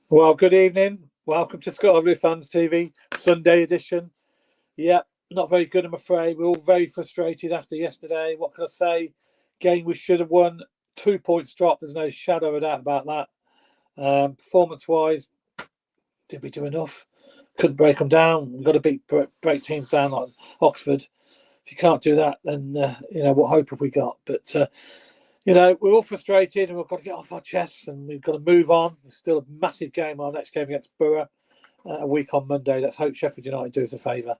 Well, good evening. Welcome to Scotland Fans TV, Sunday edition. Yeah, not very good, I'm afraid. We're all very frustrated after yesterday. What can I say? Game we should have won. 2 points dropped. There's no shadow of a doubt about that. Performance-wise, did we do enough? Couldn't break them down. We've got to break teams down like Oxford. If you can't do that, then, what hope have we got? But we're all frustrated and we've got to get off our chests and we've got to move on. There's still a massive game, our next game against Borough, a week on Monday. Let's hope Sheffield United do us a favour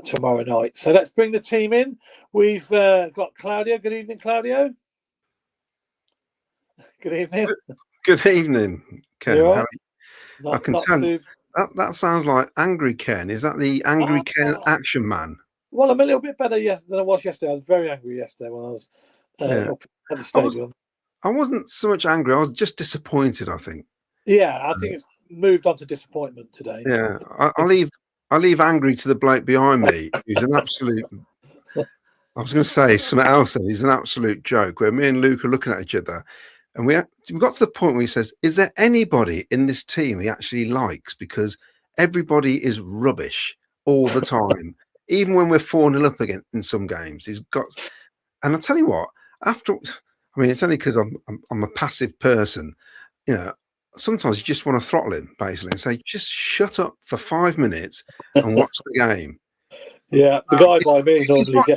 tomorrow night. So let's bring the team in. We've got Claudio. Good evening, Claudio. Good evening. Good evening, Ken. You all right? I can tell that sounds like Angry Ken. Is that the Angry Ken Action Man? Well, I'm a little bit better than I was yesterday. I was very angry yesterday when I was up at the stadium. I wasn't so much angry. I was just disappointed, I think. Yeah, I think it's moved on to disappointment today. Yeah, I leave angry to the bloke behind me, who's an absolute. I was going to say something else. He's an absolute joke. Where me and Luke are looking at each other, and we got to the point where he says, "Is there anybody in this team he actually likes? Because everybody is rubbish all the time, even when we're 4-0 up again in some games." He's got, and I tell you what, it's only because I'm a passive person, Sometimes you just want to throttle him basically and say, "Just shut up for 5 minutes and watch the game." Yeah, the guy by me normally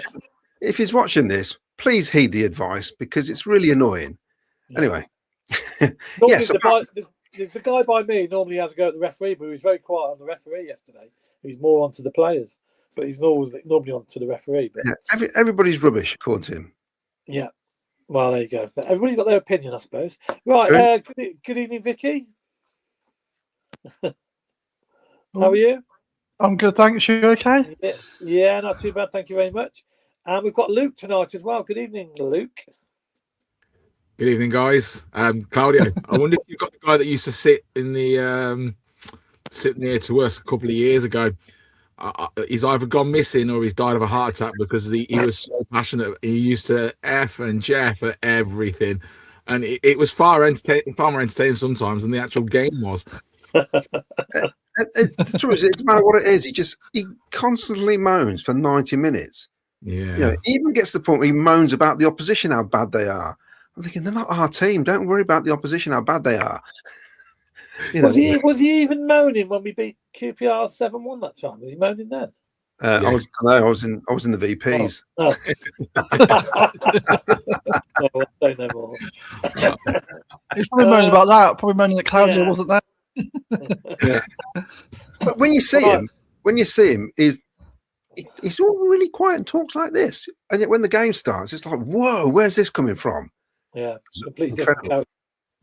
if he's watching this, please heed the advice because it's really annoying. Yeah. Anyway, the guy by me normally has to go at the referee, but he was very quiet on the referee yesterday. He's more onto the players, but he's normally onto the referee. But yeah, everybody's rubbish according to him. Yeah. Well, there you go. Everybody's got their opinion, I suppose. Right. Good evening, Vicky. How are you? I'm good, thanks. You okay? Yeah, not too bad. Thank you very much. And we've got Luke tonight as well. Good evening, Luke. Good evening, guys. Claudio, I wonder if you've got the guy that used to sit in the sit near to us a couple of years ago. He's either gone missing or he's died of a heart attack because he was so passionate. He used to F and Jeff at everything, and it was far more entertaining sometimes than the actual game was. The truth is, it doesn't matter what it is. He constantly moans for 90 minutes. Yeah, he even gets to the point where he moans about the opposition, how bad they are. I'm thinking, they're not our team. Don't worry about the opposition, how bad they are. Was he even moaning when we beat QPR 7-1 that time? Was he moaning then? I was in the VPs. Oh. No, I don't know more. He's probably moaning about that. Probably moaning that Claudio wasn't there. Yeah. But when you see him, he's all really quiet and talks like this, and yet when the game starts, it's like, whoa, where's this coming from? Yeah, completely different.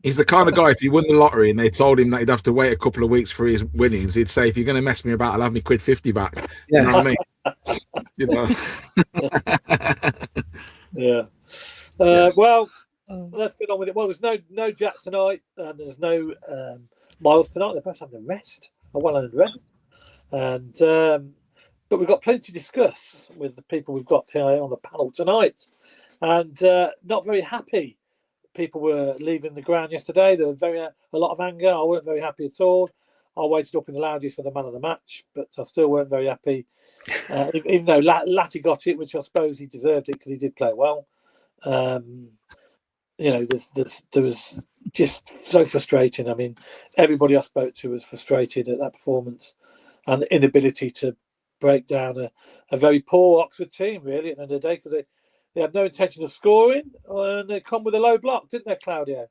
He's the kind of guy, if he won the lottery and they told him that he'd have to wait a couple of weeks for his winnings, he'd say, "If you're going to mess me about, I'll have me £50 back." Yeah. You know what I mean? Yeah. Yes. Well, let's get on with it. Well, there's no Jack tonight, and there's no Miles tonight. They're both having a rest, a well-earned rest, and but we've got plenty to discuss with the people we've got here on the panel tonight, and not very happy. People were leaving the ground yesterday. There was a lot of anger. I weren't very happy at all. I waited up in the lounges for the man of the match, but I still weren't very happy. Even though LADITT got it, which I suppose he deserved it because he did play well. There was just so frustrating. I mean, everybody I spoke to was frustrated at that performance and the inability to break down a very poor Oxford team, really, at the end of the day, because they had no intention of scoring, and they come with a low block, didn't they, Claudio?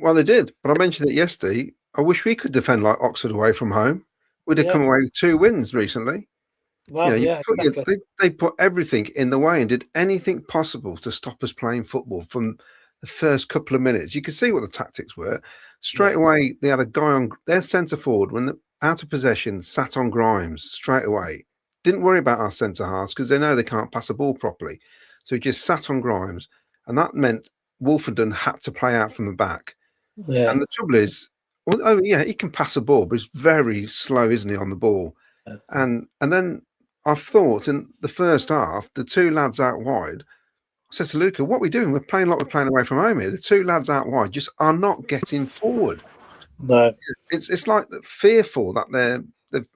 Well, they did, but I mentioned it yesterday. I wish we could defend like Oxford away from home. We'd have come away with 2 wins recently. Well, exactly. They put everything in the way and did anything possible to stop us playing football from the first couple of minutes. You could see what the tactics were. Straight away, they had a guy on their centre forward when out of possession, sat on Grimes straight away. Didn't worry about our centre halves because they know they can't pass a ball properly. So he just sat on Grimes, and that meant Wolfenden had to play out from the back. Yeah. And the trouble is, he can pass a ball, but he's very slow, isn't he, on the ball? Yeah. And then I thought in the first half, the 2 lads out wide, I said to Luca, "What are we doing? We're playing like we're playing away from home here. The 2 lads out wide just are not getting forward." No. It's like fearful that they're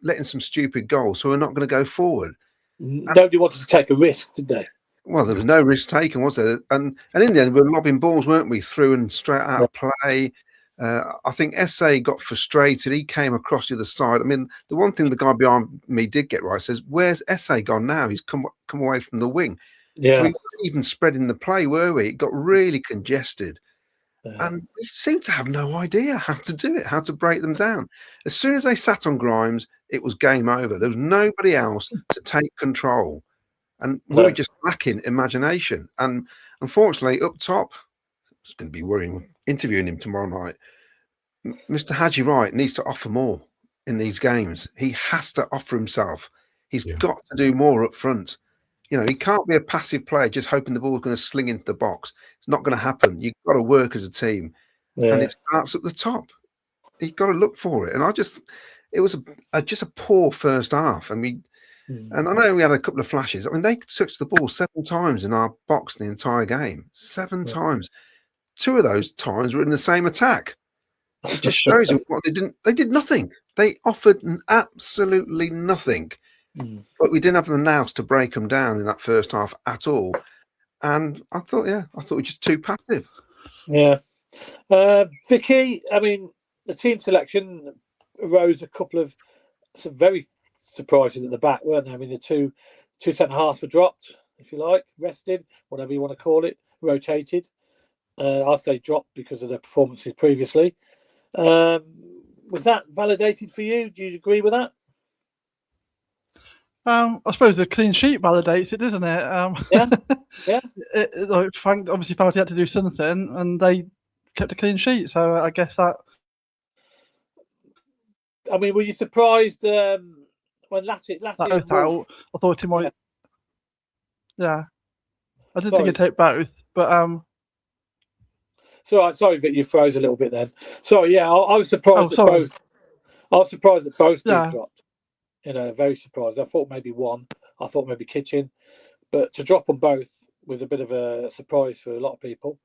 letting some stupid goals, so we're not going to go forward. Nobody wanted to take a risk, did they? Well, there was no risk taken, was there? And in the end, we were lobbing balls, weren't we, through and straight out of play. I think SA got frustrated. He came across the other side. I mean, the one thing the guy behind me did get right says, "Where's SA gone now? He's come away from the wing." Yeah. So we weren't even spreading the play, were we? It got really congested. And we seemed to have no idea how to do it, how to break them down. As soon as they sat on Grimes, it was game over. There was nobody else to take control. And we were just lacking imagination. And unfortunately, up top, it's going to be worrying interviewing him tomorrow night. Mr. Haji Wright needs to offer more in these games. He has to offer himself. He's got to do more up front. You know, he can't be a passive player just hoping the ball's going to sling into the box. It's not going to happen. You've got to work as a team. And it starts at the top. You've got to look for it. And it was just a poor first half. And I know we had a couple of flashes. I mean, they touched the ball 7 times in our box the entire game. 7 times. 2 of those times were in the same attack. It just shows you what they did nothing. They offered absolutely nothing. But we didn't have the nous to break them down in that first half at all. And I thought we were just too passive. Yeah. Vicky, I mean, the team selection arose a couple of some very surprises at the back, weren't there? I mean, the two centre halves were dropped, if you like, rested, whatever you want to call it, rotated. I'd say dropped because of their performances previously. Was that validated for you? Do you agree with that? I suppose the clean sheet validates it, doesn't it? Yeah. Like Frank obviously felt he had to do something, and they kept a clean sheet. So I guess that. I mean, were you surprised when LADITT out? I thought he might. Yeah, I didn't think he'd take both, but Sorry, Vic, you froze a little bit then. Sorry, yeah, I was surprised that both. I was surprised that both being dropped. You know, very surprised. I thought maybe one. I thought maybe Kitchen, but to drop them both was a bit of a surprise for a lot of people.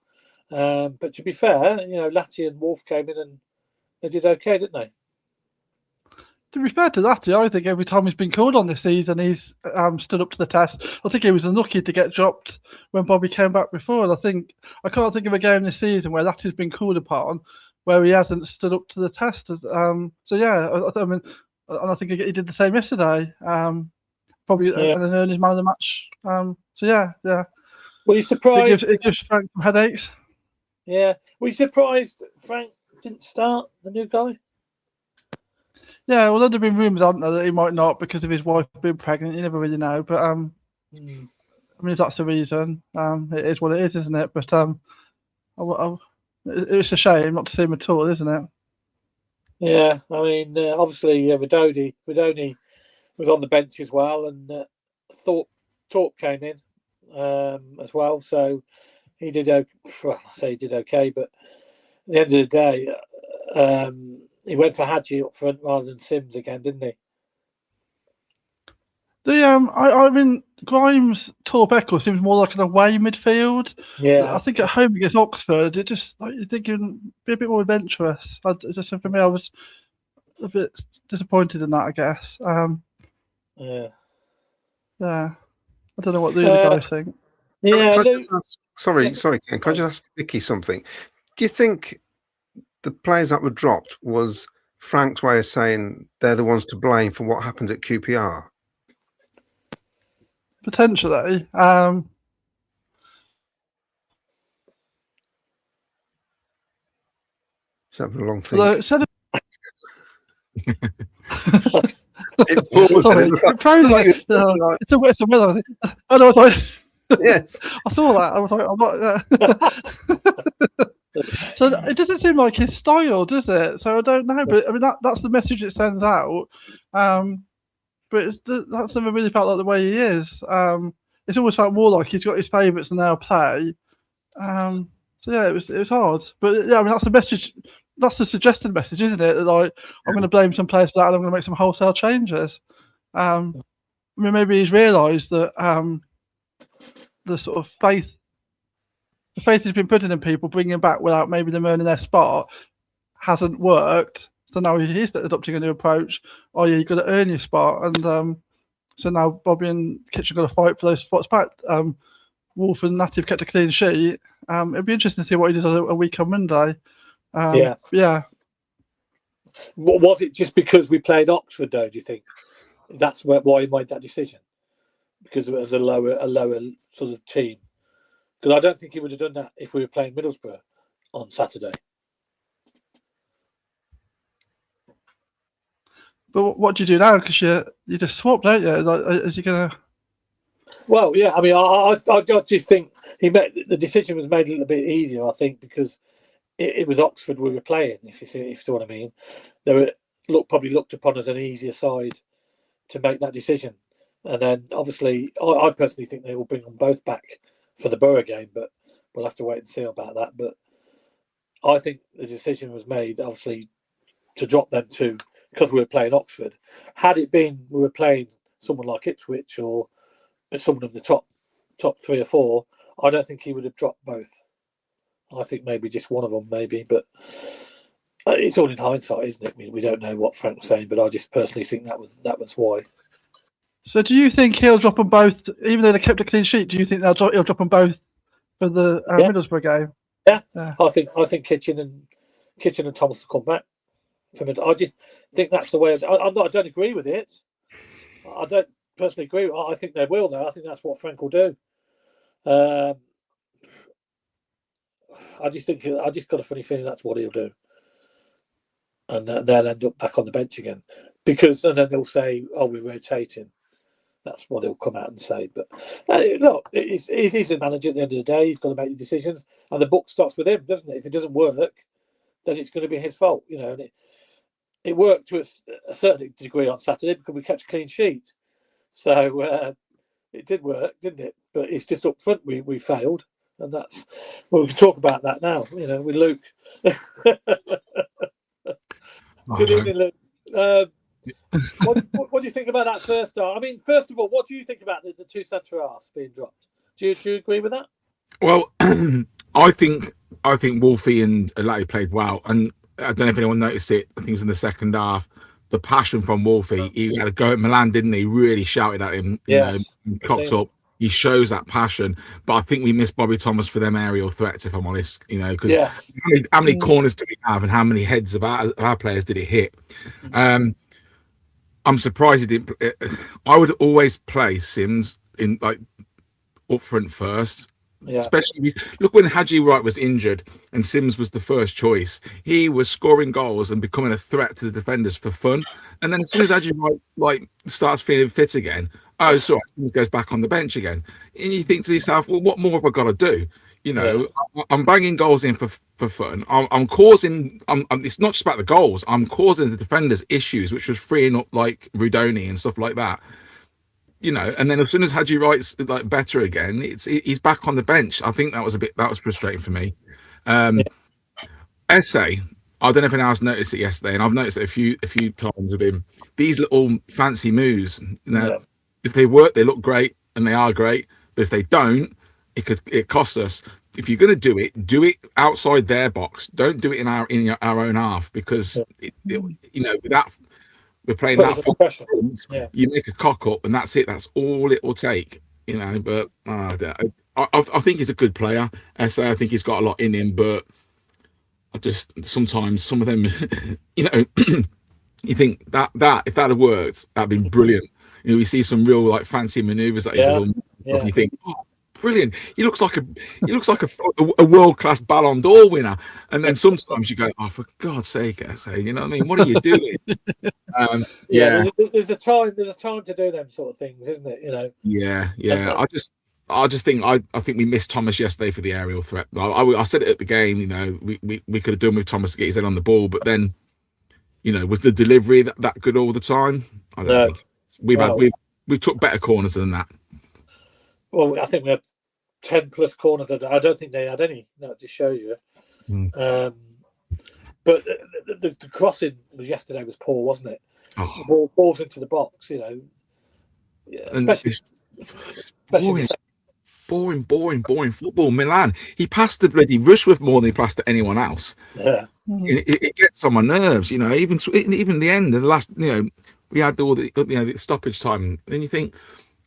But to be fair, you know, LADITT and Wolf came in and they did okay, didn't they? To be fair to LADITT, I think every time he's been called on this season, he's stood up to the test. I think he was unlucky to get dropped when Bobby came back before. And I can't think of a game this season where LADITT's been called upon where he hasn't stood up to the test. So yeah, I mean, and I think he did the same yesterday. Probably and then earned his man of the match. So yeah. Were you surprised? It gives Frank some headaches. Yeah. Were you surprised Frank didn't start, the new guy? Yeah, well, there'd been rumours, haven't there, that he might not because of his wife being pregnant. You never really know, but I mean, if that's the reason, it is what it is, isn't it? But it's a shame not to see him at all, isn't it? Yeah, I mean, obviously, Vidoni was on the bench as well, and Thorpe came in as well, so he did okay. Well, I say he did okay, but at the end of the day, he went for Haji up front rather than Sims again, didn't he? I mean, Grimes, Torp, Eccles seems more like an away midfield. Yeah, I think at home against Oxford, it just you think you'd be a bit more adventurous. For me, I was a bit disappointed in that, I guess. Yeah. I don't know what the other guys think. Yeah. Sorry, Ken. Can I just ask Vicky something? Do you think the players that were dropped was Frank's way of saying they're the ones to blame for what happened at QPR? Potentially. It's having a long thing. It's a weather. I know. Yes, I saw that. I was like, I'm not. So it doesn't seem like his style, does it? So I don't know, but I mean that's the message it sends out. But that's never really felt like the way he is. It's always felt more like he's got his favourites and they'll play. So yeah, it was hard. But yeah, I mean that's the message. That's the suggested message, isn't it? That like I'm going to blame some players for that, and I'm going to make some wholesale changes. I mean, maybe he's realised that the sort of faith he's been putting in people, bringing back without maybe them earning their spot, hasn't worked. So now he's adopting a new approach. Oh yeah, you've got to earn your spot, and so now Bobby and Kitchen got to fight for those spots back. Wolf and Natty have kept a clean sheet. It'd be interesting to see what he does a week on Monday. Yeah. Was it just because we played Oxford, though? Do you think that's why he made that decision? Because it was a lower sort of team. Because I don't think he would have done that if we were playing Middlesbrough on Saturday. But what do you do now? Because you just swap, don't you? Like, is he gonna? Well, yeah. I mean, I just think the decision was made a little bit easier. I think because it was Oxford we were playing. If you see what I mean, they were probably looked upon as an easier side to make that decision. And then obviously, I personally think they will bring them both back for the Borough game, but we'll have to wait and see about that. But I think the decision was made, obviously, to drop them two because we were playing Oxford. Had it been we were playing someone like Ipswich or someone in the top 3 or 4, I don't think he would have dropped both. I think maybe just one of them, maybe. But it's all in hindsight, isn't it? We don't know what Frank was saying, but I just personally think that was why. So do you think he'll drop them both, even though they kept a clean sheet? Do you think he'll drop them both for the Middlesbrough game? Yeah. I think Kitchen and Thomas will come back from it. I just think that's the way. I don't agree with it. I don't personally agree. I think they will, though. I think that's what Frank will do. I just got a funny feeling that's what he'll do, and they'll end up back on the bench again and then they'll say, "Oh, we're rotating." That's what he'll come out and say. But look, he's a manager at the end of the day. He's got to make the decisions, and the book starts with him, doesn't it? If it doesn't work, then it's going to be his fault, you know. And it worked to a certain degree on Saturday because we kept a clean sheet, so it did work, didn't it? But it's just up front we failed, and that's we can talk about that now, you know, with Luke. Good evening, Luke. What do you think about that first half? I mean, first of all, what do you think about the two centre halves being dropped? Do you agree with that? Well, I think Wolfie and Laddie played well, and I don't know if anyone noticed it. I think it was in the second half. The passion from Wolfie, he had a go at Milan, didn't he? Really shouted at him, you know, cocked up. He shows that passion, but I think we missed Bobby Thomas for them aerial threats, if I'm honest, you know, because how many corners do we have and how many heads of our players did it hit? I'm surprised he didn't. I would always play Sims in like up front first, especially look when Haji Wright was injured and Sims was the first choice. He was scoring goals and becoming a threat to the defenders for fun. And then as soon as Haji Wright starts feeling fit again, so Sims goes back on the bench again. And you think to yourself, well, what more have I got to do? You know, I'm banging goals in for fun. I'm causing. It's not just about the goals. I'm causing the defenders issues, which was freeing up like Rudoni and stuff like that. You know, and then as soon as Haji Wright's like better again, he's back on the bench. I think that was frustrating for me. Essay, I don't know if anyone else noticed it yesterday, and I've noticed it a few times with him. These little fancy moves. You know, if they work, they look great, and they are great. But if they don't, it costs us. If you're going to do it outside their box. Don't do it in our own half, because you know, with that we're playing that. You make a cock up, and that's it. That's all it will take. You know, but I think he's a good player. I think he's got a lot in him, but I just sometimes some of them, you know, you think that if that had worked, that'd been brilliant. You know, we see some real like fancy manoeuvres that he does. And you think, oh, brilliant! He looks like a world-class Ballon d'Or winner. And then sometimes you go, oh, for God's sake, I say, you know what I mean? What are you doing? There's a time to do them sort of things, isn't it? You know. Yeah. I just think I think we missed Thomas yesterday for the aerial threat. I said it at the game. You know, we could have done with Thomas to get his head on the ball, but then, you know, was the delivery that good all the time? I don't think. We've took better corners than that. Well, I think we had 10 plus corners. I don't think they had any. That just shows you. But the crossing yesterday was poor, wasn't it? The balls into the box, you know. Yeah, especially boring football. Milan, he passed the bloody Rushworth more than he passed to anyone else. Yeah. It gets on my nerves, you know. Even the end, the last, you know, we had all the, you know, the stoppage time, and you think,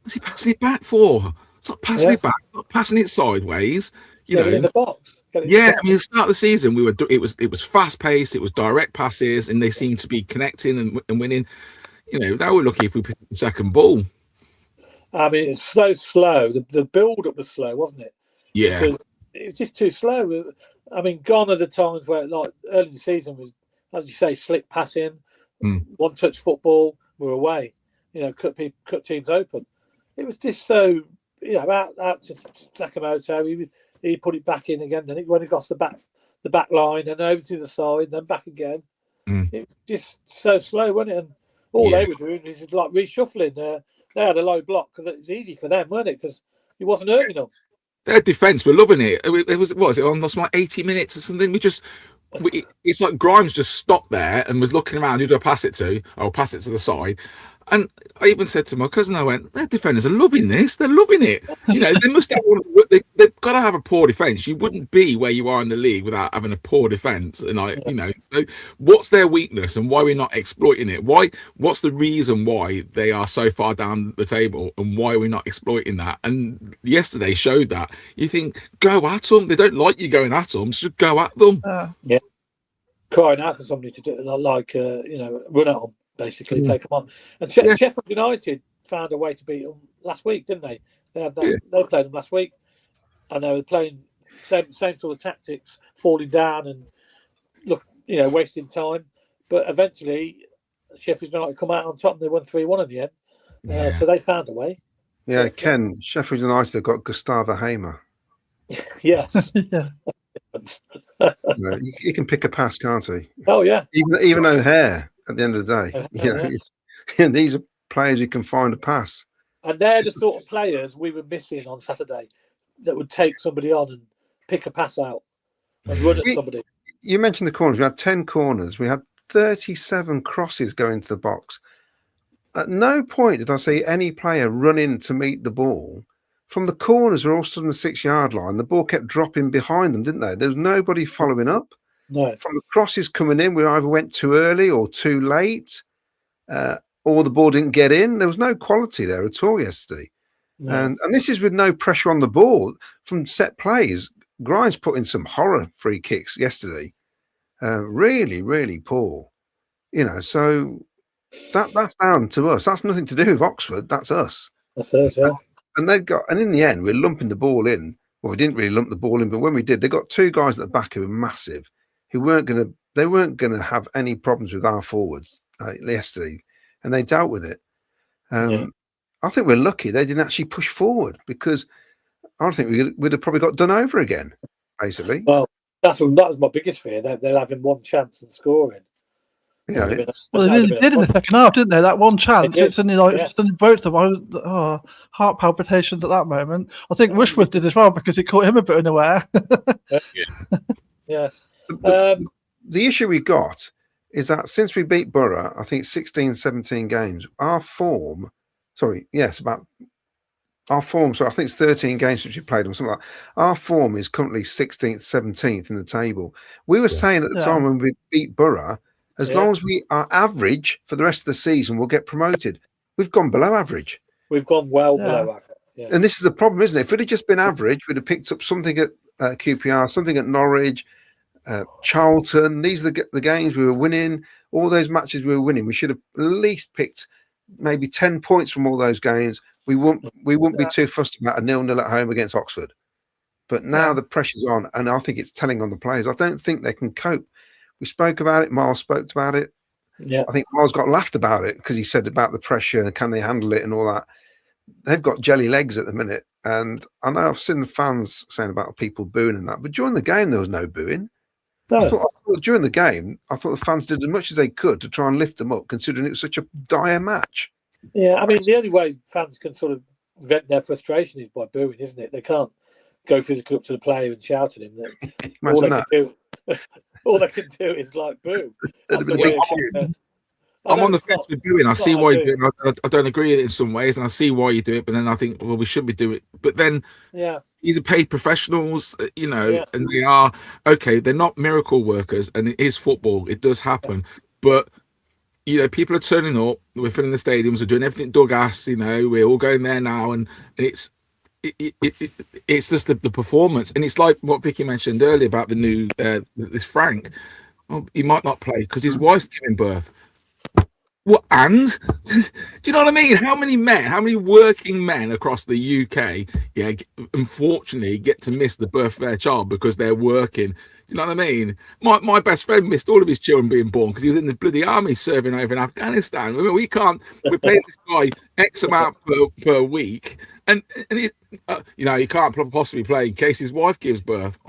what's he passing it back for? It's not passing it back, it's not passing it sideways. You know, in the box. I mean, at the start of the season, it was fast paced, it was direct passes, and they seemed to be connecting and winning. You know, they were lucky if we picked the second ball. I mean, it's so slow. The build up was slow, wasn't it? Yeah, because it was just too slow. I mean, gone are the times where, like, early in the season was, as you say, slick passing, one touch football, we're away. You know, cut teams open. It was just so, you know, out to Sakamoto. He put it back in again. Then it went across the back line and over to the side, then back again. It was just so slow, wasn't it? And all they were doing was like reshuffling. They had a low block because it was easy for them, wasn't it? Because it wasn't hurting them. Their defence were loving it. It was, what was it, on like 80 minutes or something? It's like Grimes just stopped there and was looking around. Who do I pass it to? I'll pass it to the side. And I even said to my cousin, I went, their defenders are loving this. They're loving it. You know, they must have, they've got to have a poor defence. You wouldn't be where you are in the league without having a poor defence. And you know, so what's their weakness and why we're not exploiting it? What's the reason why they are so far down the table and why we're not exploiting that? And yesterday showed that. You think, go at them. They don't like you going at them. So just go at them. Yeah. Crying out for somebody to do, like, you know, run at them. Basically, take them on. And Sheffield United found a way to beat them last week, didn't they? They played them last week, and they were playing same sort of tactics, falling down and wasting time. But eventually, Sheffield United come out on top, and they won 3-1 in the end. So they found a way. Yeah, Ken, Sheffield United have got Gustavo Hamer. Yes. He can pick a pass, can't he? Oh yeah. Even O'Hare. At the end of the day, these are players who can find a pass. And they're the sort of players we were missing on Saturday that would take somebody on and pick a pass out and run at somebody. You mentioned the corners. We had 10 corners. We had 37 crosses going into the box. At no point did I see any player run in to meet the ball. From the corners, we're all stood on the 6-yard line. The ball kept dropping behind them, didn't they? There was nobody following up. No. From the crosses coming in, we either went too early or too late, or the ball didn't get in. There was no quality there at all yesterday. No. And this is with no pressure on the ball from set plays. Grimes put in some horror free kicks yesterday. Really, really poor. You know, so that's down to us. That's nothing to do with Oxford. That's us. That's us, yeah. And in the end, we're lumping the ball in. Well, we didn't really lump the ball in, but when we did, they got 2 guys at the back who were massive. Who weren't going to have any problems with our forwards yesterday, and they dealt with it. I think we're lucky they didn't actually push forward, because I think we'd have probably got done over again, basically. Well, that was my biggest fear. They're having one chance and scoring. Yeah, they did in the second half, didn't they? That one chance, it's only both of them. Heart palpitations at that moment. I think Rushworth did as well, because he caught him a bit unaware. Yeah. The issue we got is that since we beat Borough, I think 16, 17 games, our form, so I think it's 13 games since we played them, something like that. Our form is currently 16th, 17th in the table. We were saying at the time when we beat Borough, as long as we are average for the rest of the season, we'll get promoted. We've gone below average. We've gone well below average. Yeah. And this is the problem, isn't it? If we'd have just been average, we'd have picked up something at QPR, something at Norwich, Charlton. These are the games we were winning. All those matches we were winning. We should have at least picked maybe 10 points from all those games. We wouldn't be too fussed about a 0-0 at home against Oxford. But now the pressure's on, and I think it's telling on the players. I don't think they can cope. We spoke about it. Miles spoke about it. Yeah, I think Miles got laughed about it because he said about the pressure and can they handle it and all that. They've got jelly legs at the minute, and I know I've seen the fans saying about people booing and that, but during the game there was no booing. No. I thought during the game, I thought the fans did as much as they could to try and lift them up, considering it was such a dire match. Yeah, I mean, the only way fans can sort of vent their frustration is by booing, isn't it? They can't go physically up to the player and shout at him. Imagine that. All they can do is like boo. That's I'm on the fence with doing. I see why you do it. I don't agree with it in some ways, and I see why you do it. But then I think, well, we shouldn't be doing it. But then, these are paid professionals, and they are okay. They're not miracle workers, and it is football. It does happen, but people are turning up. We're filling the stadiums. We're doing everything dug ass. We're all going there now, and it's just the performance. And it's like what Vicky mentioned earlier about the new this Frank. Well, he might not play because his wife's giving birth. What, and do you know what I mean? How many working men across the UK, unfortunately get to miss the birth of their child because they're working? You know what I mean? My best friend missed all of his children being born because he was in the bloody army serving over in Afghanistan. I mean, we're paying this guy X amount per week, and he, he can't possibly play in case his wife gives birth.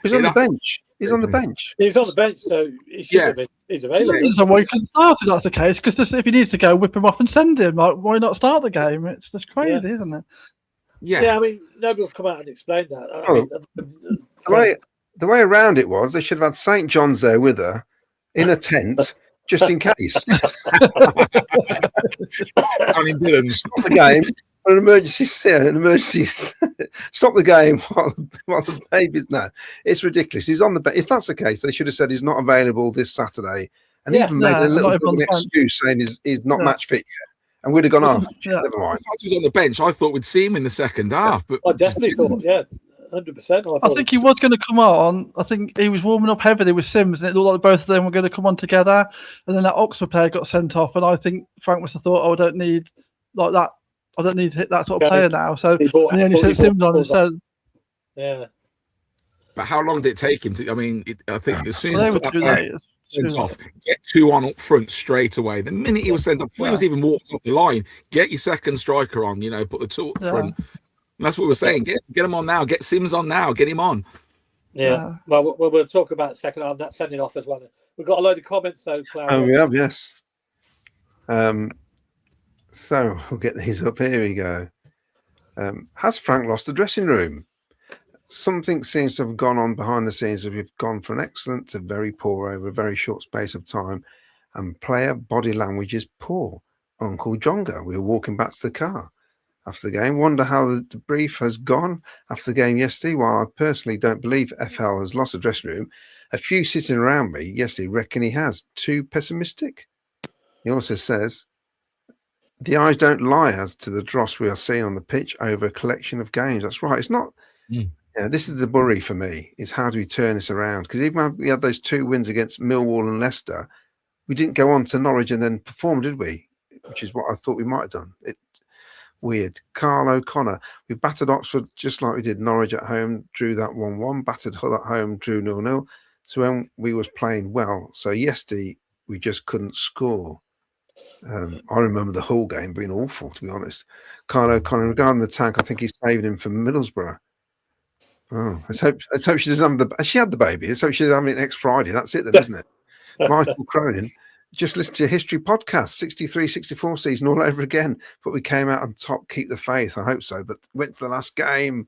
He's on the bench. He's on the bench. He's on the bench, so he should have been. He's available. So why you can start if that's the case? Because if he needs to go, whip him off and send him. Like, why not start the game? It's just crazy, isn't it? Yeah, I mean, nobody's come out and explained that. The way around it was they should have had St. John's there with her in a tent just in case. I mean, Dylan, stop the game. An emergency. Stop the game while the baby's now. It's ridiculous. He's on the bench. If that's the case, they should have said he's not available this Saturday, and even made a little bit of an excuse saying he's not match fit yet. And we'd have gone off. Never mind. If he was on the bench, I thought we'd see him in the second half. But I definitely thought, 100%. I think he was going to come on. I think he was warming up heavily with Sims, and it looked like both of them were going to come on together. And then that Oxford player got sent off, and I think Frank must have thought, I don't need like that. I don't need to hit that sort of player now. So he only sent Sims on instead. Yeah. But how long did it take him to? I mean, I think as soon as off, get 2 on up front straight away. The minute he was sent up, before he was even walked up the line, get your second striker on. Put the 2 up front. And that's what we're saying. Get him on now. Get Sims on now. Get him on. Yeah. Well, we'll talk about second half, that sending off as well. We've got a load of comments though, Clara. Oh, we have, yes. So we'll get these up. Here we go. Has Frank lost the dressing room? Something seems to have gone on behind the scenes. We've gone from excellent to very poor over a very short space of time, and player body language is poor. Uncle Jonga, we were walking back to the car after the game. Wonder how the brief has gone after the game yesterday. While I personally don't believe FL has lost the dressing room, a few sitting around me yesterday reckon he has. Too pessimistic. He also says, the eyes don't lie as to the dross we are seeing on the pitch over a collection of games. That's right. It's not. This is the worry for me, is how do we turn this around? Because even when we had those 2 wins against Millwall and Leicester, we didn't go on to Norwich and then perform, did we? Which is what I thought we might have done. Weird. Carl O'Connor, we battered Oxford just like we did Norwich at home, drew that 1-1, battered Hull at home, drew 0-0. So when we was playing well, so yesterday we just couldn't score. I remember the Hull game being awful, to be honest. Carl O'Connor, regarding the tank, I think he's saving him from Middlesbrough. Oh, let's hope she doesn't have she had the baby. Let's hope she's having it next Friday. That's it then, isn't it? Michael Cronin, just listen to your history podcast, 63, 64 season all over again. But we came out on top, keep the faith. I hope so. But went to the last game.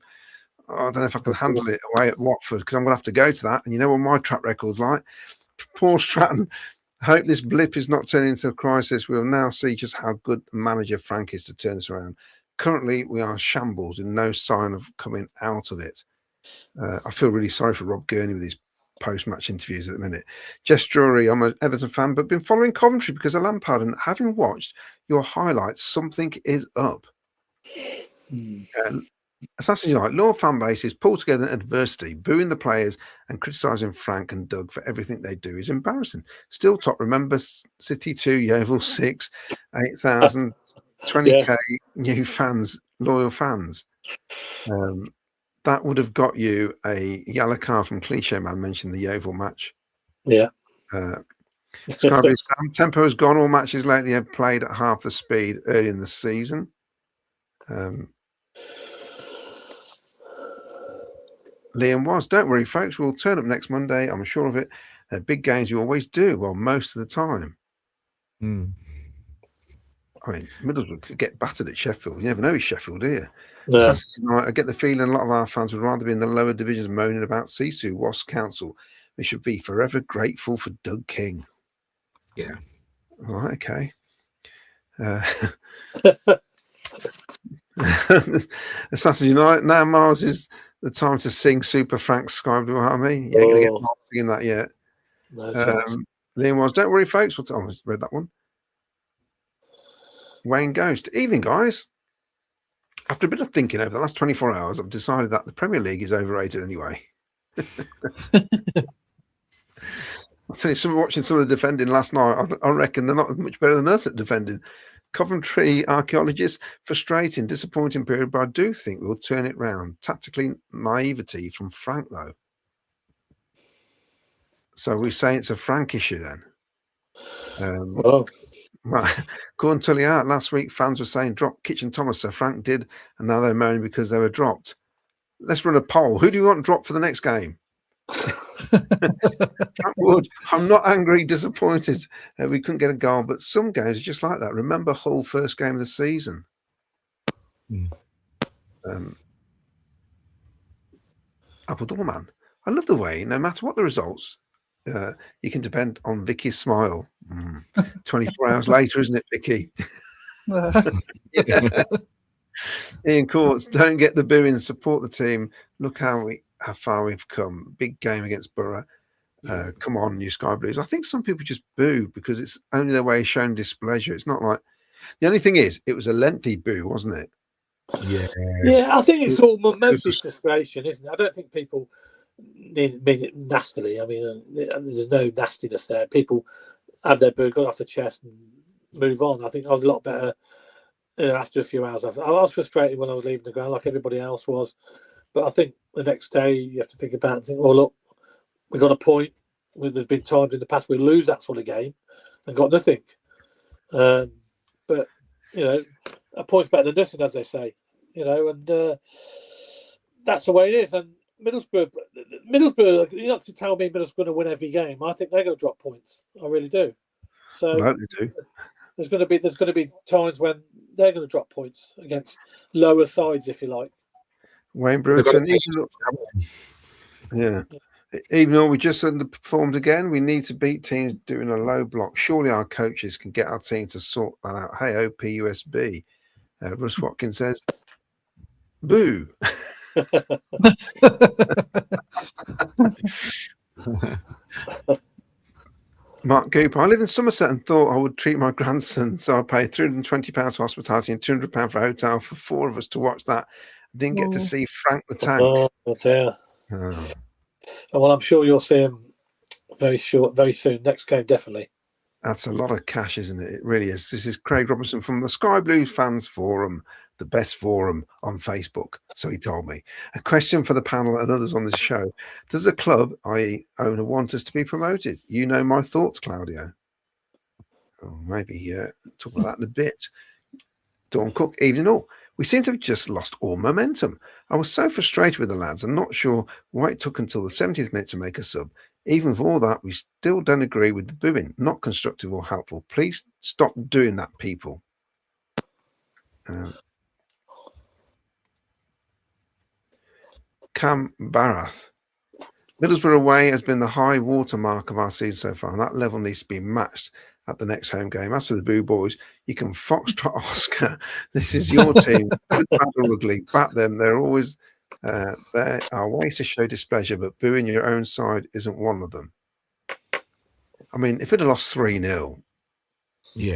I don't know if I can handle it away at Watford because I'm going to have to go to that. And you know what my track record's like? Paul Stratton, I hope this blip is not turning into a crisis. We'll now see just how good the manager Frank is to turn this around. Currently, we are shambles and no sign of coming out of it. I feel really sorry for Rob Gurney with his post-match interviews at the minute. Jess Drury, I'm an Everton fan, but been following Coventry because of Lampard, and having watched your highlights, something is up. Assassin's United, loyal fan bases pull together in adversity, booing the players and criticising Frank and Doug for everything they do is embarrassing. Still top, remember City 2, Yeovil 6, 8,000, 20k new fans, loyal fans. That would have got you a yellow card from Cliche Man mentioned the Yeovil match. Yeah. Sam, tempo has gone. All matches lately have played at half the speed early in the season. Liam was. Don't worry, folks. We'll turn up next Monday. I'm sure of it. They're big games. You always do. Well, most of the time. I mean, Middlesbrough could get battered at Sheffield. You never know with Sheffield, do you? Yeah. I get the feeling a lot of our fans would rather be in the lower divisions moaning about Sisu, Wasp Council. We should be forever grateful for Doug King. Yeah. Right, okay. Assassin's Unite. Now, Mars, is the time to sing Super Frank Sky Blue Army. You ain't going to get Mars singing that yet. No chance. Liam was, don't worry, folks. I read that one. Wayne Ghost. Evening, guys. After a bit of thinking over the last 24 hours, I've decided that the Premier League is overrated anyway. I'll tell you, watching some of the defending last night, I reckon they're not much better than us at defending. Coventry archaeologists, frustrating, disappointing period, but I do think we'll turn it round. Tactically naivety from Frank, though. So we say it's a Frank issue then. Right. According to Tully Out, last week fans were saying drop Kitchen Thomas, so Frank did, and now they're moaning because they were dropped. Let's run a poll. Who do you want dropped for the next game? Frank Wood. I'm not angry, disappointed. We couldn't get a goal, but some games are just like that. Remember Hull first game of the season. Apple Doorman. I love the way, no matter what the results, you can depend on Vicky's smile. 24 hours later, isn't it, Vicky? Ian Courts, don't get the booing, support the team. Look how far we've come. Big game against Borough. Come on, New Sky Blues. I think some people just boo because it's only their way of showing displeasure. It's not like the only thing is it was a lengthy boo, wasn't it? Yeah, I think it's all mostly frustration, isn't it? I don't think people mean it nastily. I mean, there's no nastiness there. People have their boo, got off the chest, and move on. I think I was a lot better. After a few hours, I was frustrated when I was leaving the ground, like everybody else was. But I think the next day you have to think about it and think, well, look, we got a point. There's been times in the past we lose that sort of game and got nothing. But a point's better than nothing, as they say. And that's the way it is. And Middlesbrough, you're not to tell me Middlesbrough going to win every game. I think they're going to drop points. I really do. So no, they do. There's going to be times when they're going to drop points against lower sides, if you like. Wayne Brewington, even though we just underperformed again, we need to beat teams doing a low block. Surely our coaches can get our team to sort that out. Hey, PUSB. Russ Watkins says, boo. Mark Goop, I live in Somerset and thought I would treat my grandson, so I paid £320 for hospitality and £200 for a hotel for 4 of us to watch that. Didn't get to see Frank the Tank. Oh dear. Well, I'm sure you'll see him very soon. Next game, definitely. That's a lot of cash, isn't it? It really is. This is Craig Robinson from the Sky Blues Fans Forum, the best forum on Facebook, so he told me. A question for the panel and others on this show. Does a club, i.e. owner, want us to be promoted? You know my thoughts, Claudio. Oh, maybe talk about that in a bit. Dawn Cook, evening all. We seem to have just lost all momentum. I was so frustrated with the lads. I'm not sure why it took until the 70th minute to make a sub. Even with all that, we still don't agree with the booing. Not constructive or helpful. Please stop doing that, people. Cam Barath. Middlesbrough away has been the high water mark of our season so far, and that level needs to be matched at the next home game. As for the Boo Boys, you can foxtrot Oscar. This is your team. Good, bad, or ugly. Bat them. They're always there are ways to show displeasure, but booing your own side isn't one of them. I mean, if it had lost 3-0,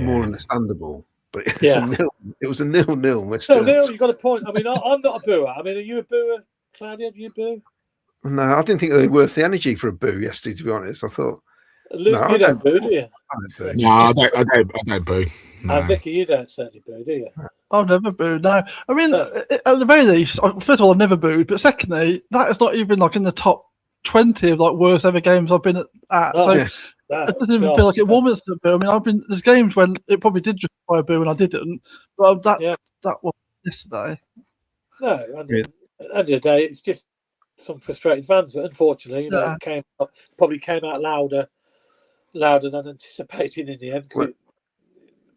more understandable. But it was a 0-0. We're still Neil, you got a point. I mean, I'm not a booer. I mean, are you a booer, Claudia? Do you boo? No, I didn't think they were worth the energy for a boo yesterday, to be honest. I thought, Luke, you don't boo, do you? I don't boo. No. And Vicky, you don't certainly boo, do you? I've never booed. No, I mean, at the very least, first of all, I've never booed. But secondly, that is not even like in the top 20 of like worst ever games I've been at. Oh, so it doesn't even feel like it warrants to boo. I mean, there's games when it probably did justify a boo and I didn't. But that was yesterday. No, at the end of the day, it's just some frustrated fans. But unfortunately, it probably came out louder than anticipated in the end.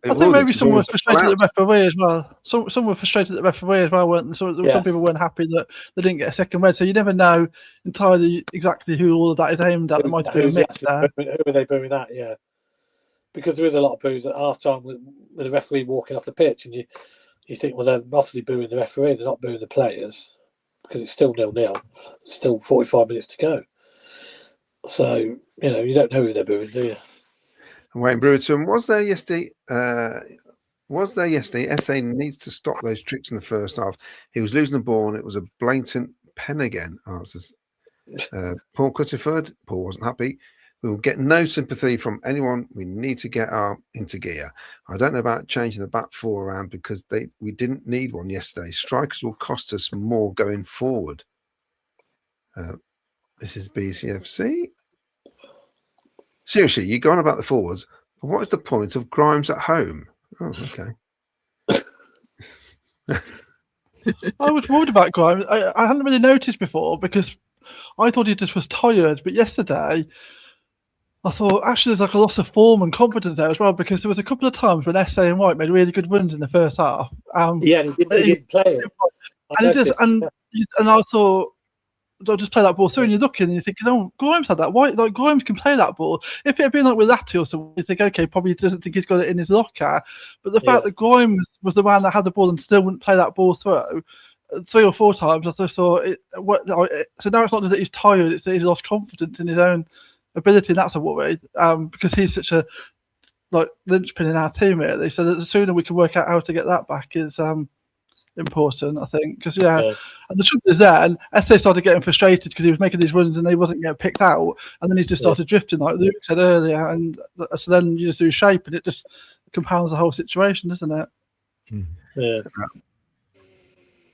I think maybe someone was frustrated at the referee as well. Some were frustrated at the referee as well, weren't they? Some people weren't happy that they didn't get a second red. So you never know entirely exactly who all of that is aimed at. There might have been a mix there. Who are they booing at? Yeah. because there is a lot of boos at half time with the referee walking off the pitch, and you think, well, they're obviously booing the referee, they're not booing the players because it's still 0-0, still 45 minutes to go. So, you don't know who they're booing, do you? Wayne Brewerton, was there yesterday? SA needs to stop those tricks in the first half. He was losing the ball, and it was a blatant pen again. Answers Paul Cutterford. Paul wasn't happy. We will get no sympathy from anyone. We need to get into gear. I don't know about changing the back four around because we didn't need one yesterday. Strikers will cost us more going forward. This is BCFC. Seriously, you're going about the forwards, but what is the point of Grimes at home? Oh, okay. I was worried about Grimes. I hadn't really noticed before because I thought he just was tired. But yesterday, I thought actually there's like a loss of form and confidence there as well, because there was a couple of times when SA and White made really good runs in the first half. He didn't play it. And I thought, they'll just play that ball through, and you're looking and you're thinking, oh, Grimes had that. Why? Like, Grimes can play that ball. If it had been like with WLADITT or something, you think, okay, probably doesn't think he's got it in his locker. But the fact that Grimes was the man that had the ball and still wouldn't play that ball through 3 or 4 times, I just thought, so now it's not just that he's tired, it's that he's lost confidence in his own ability, and that's a worry, because he's such a linchpin in our team, really. So the sooner we can work out how to get that back is important, I think, because and the truth is there, and SA started getting frustrated because he was making these runs and they wasn't getting picked out, and then he just started drifting, like Luke said earlier, and so then you just lose shape, and it just compounds the whole situation, doesn't it? Yeah.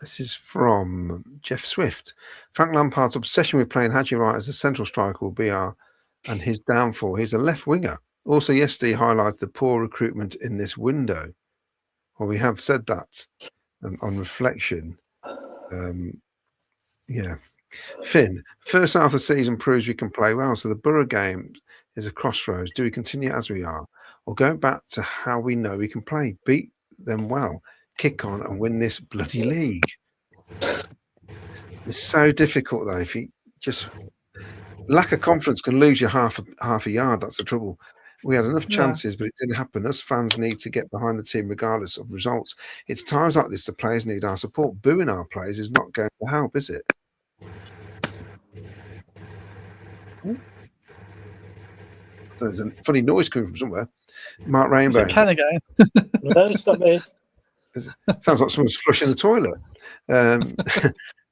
This is from Jeff Swift. Frank Lampard's obsession with playing Haji Wright as a central striker will be and his downfall. He's a left winger. Also, yesterday highlighted the poor recruitment in this window. Well, we have said that. On reflection, Finn, first half of the season proves we can play well, so the Borough game is a crossroads. Do we continue as we are, or go back to how we know we can play, beat them well, kick on and win this bloody league? It's so difficult though. If you just lack of confidence can lose you half a yard. That's the trouble. We had enough chances, but it didn't happen. Us fans need to get behind the team regardless of results. It's times like this the players need our support. Booing our players is not going to help, is it? There's a funny noise coming from somewhere. Mark Rainbow. Pen again. No, it's not me. Sounds like someone's flushing the toilet.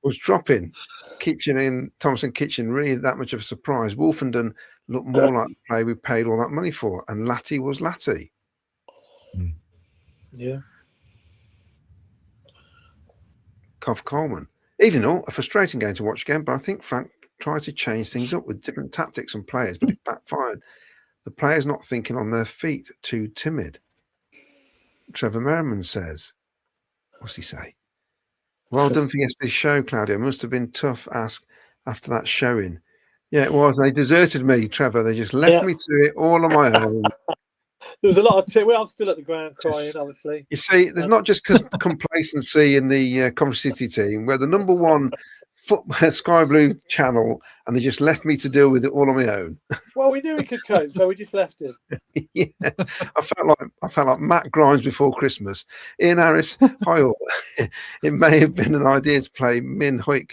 Was dropping kitchen in Thompson Kitchen really that much of a surprise? Wolfenden looked more like the play we paid all that money for, and Latty was Latty. Yeah. Cov Coleman. Even though a frustrating game to watch again, but I think Frank tried to change things up with different tactics and players, but it backfired. The players not thinking on their feet, too timid. Trevor Merriman says, what's he say? Well done for yesterday's show, Claudia. Must have been tough ask after that showing. Yeah, it was. They deserted me, Trevor. They just left me to it all on my own. There was a lot of I'm still at the ground crying, obviously. You see, there's not just complacency in the Coventry City team. We're the number one Sky Blue channel, and they just left me to deal with it all on my own. Well, we knew he could cope, so we just left him. Yeah, I felt like Matt Grimes before Christmas. Ian Harris, hi all. It may have been an idea to play Min Hoik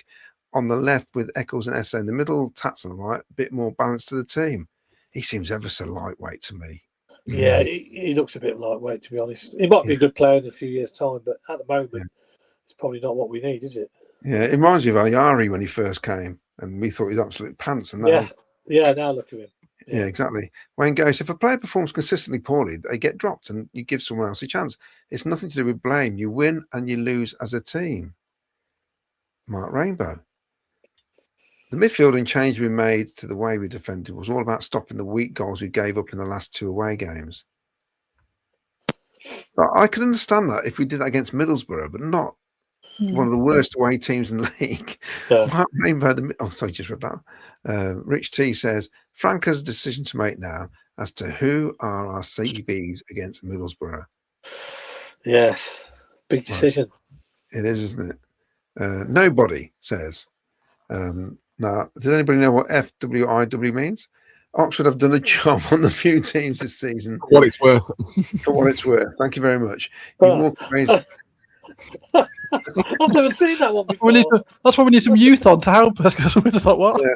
on the left with Eccles and Essa in the middle, Tats on the right, a bit more balance to the team. He seems ever so lightweight to me. Yeah, he looks a bit lightweight, to be honest. He might be a good player in a few years' time, but at the moment, it's probably not what we need, is it? Yeah, it reminds me of Ayari when he first came, and we thought he was absolute pants. And now look at him. Yeah, exactly. Wayne goes, if a player performs consistently poorly, they get dropped and you give someone else a chance. It's nothing to do with blame. You win and you lose as a team. Mark Rainbow. The midfielding change we made to the way we defended was all about stopping the weak goals we gave up in the last 2 away games. But I could understand that if we did that against Middlesbrough, but not one of the worst away teams in the league. Mark Rainbow, just read that. Rich T says, Frank has a decision to make now as to who are our CBs against Middlesbrough. Yes, big decision. It is, isn't it? Nobody says. Now, does anybody know what FWIW means? Oxford have done a job on the few teams this season. For what it's worth. For what it's worth. Thank you very much. But- You walk away. I've never seen that one before. That's why we need some youth on to help us, because we just thought, what? Yeah.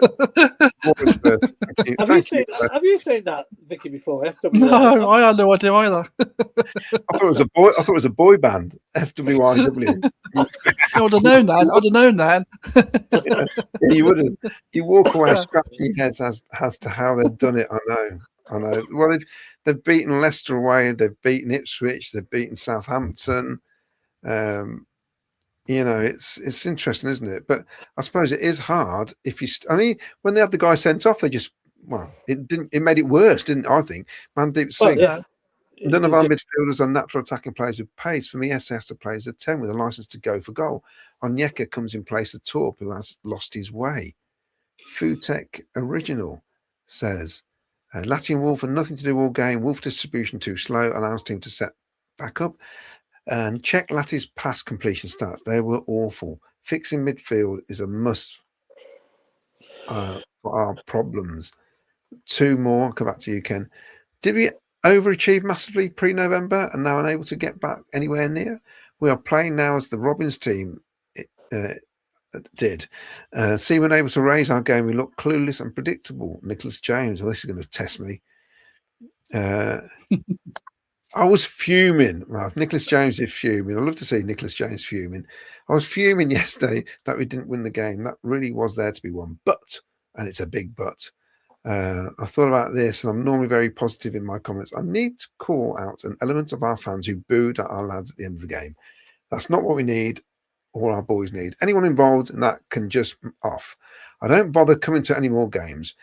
What it's worth. Thank you. Have you seen that, Vicky, before? FWI? No, I had no idea either. I thought it was a boy band. FWIW. I would have known that. Yeah, you wouldn't. You walk away scratching your heads as to how they've done it. I know. Well, they've beaten Leicester away. They've beaten Ipswich. They've beaten Southampton. It's interesting, isn't it? But I suppose it is hard if you. When they had the guy sent off, it made it worse, didn't it? I think Mandeep Singh. None of our midfielders are natural attacking players with pace. For me, SAS to play as a 10 with a license to go for goal. Onyeka comes in place of Torp, who has lost his way. Futek Original says, Latian Wolf had nothing to do all game. Wolf distribution too slow, allows team to set back up. And check Latty's pass completion stats. They were awful. Fixing midfield is a must for our problems. Two more. I'll come back to you, Ken. Did we overachieve massively pre-November and now unable to get back anywhere near? We are playing now as the Robins team did. See, we're able to raise our game. We look clueless and predictable. Nicholas James. Well, this is going to test me. I was fuming, Ralph. Nicholas James is fuming. I love to see Nicholas James fuming. I was fuming yesterday that we didn't win the game. That really was there to be won. But, and it's a big but, I thought about this, and I'm normally very positive in my comments. I need to call out an element of our fans who booed at our lads at the end of the game. That's not what we need, or our boys need. Anyone involved in that can just off. I don't bother coming to any more games.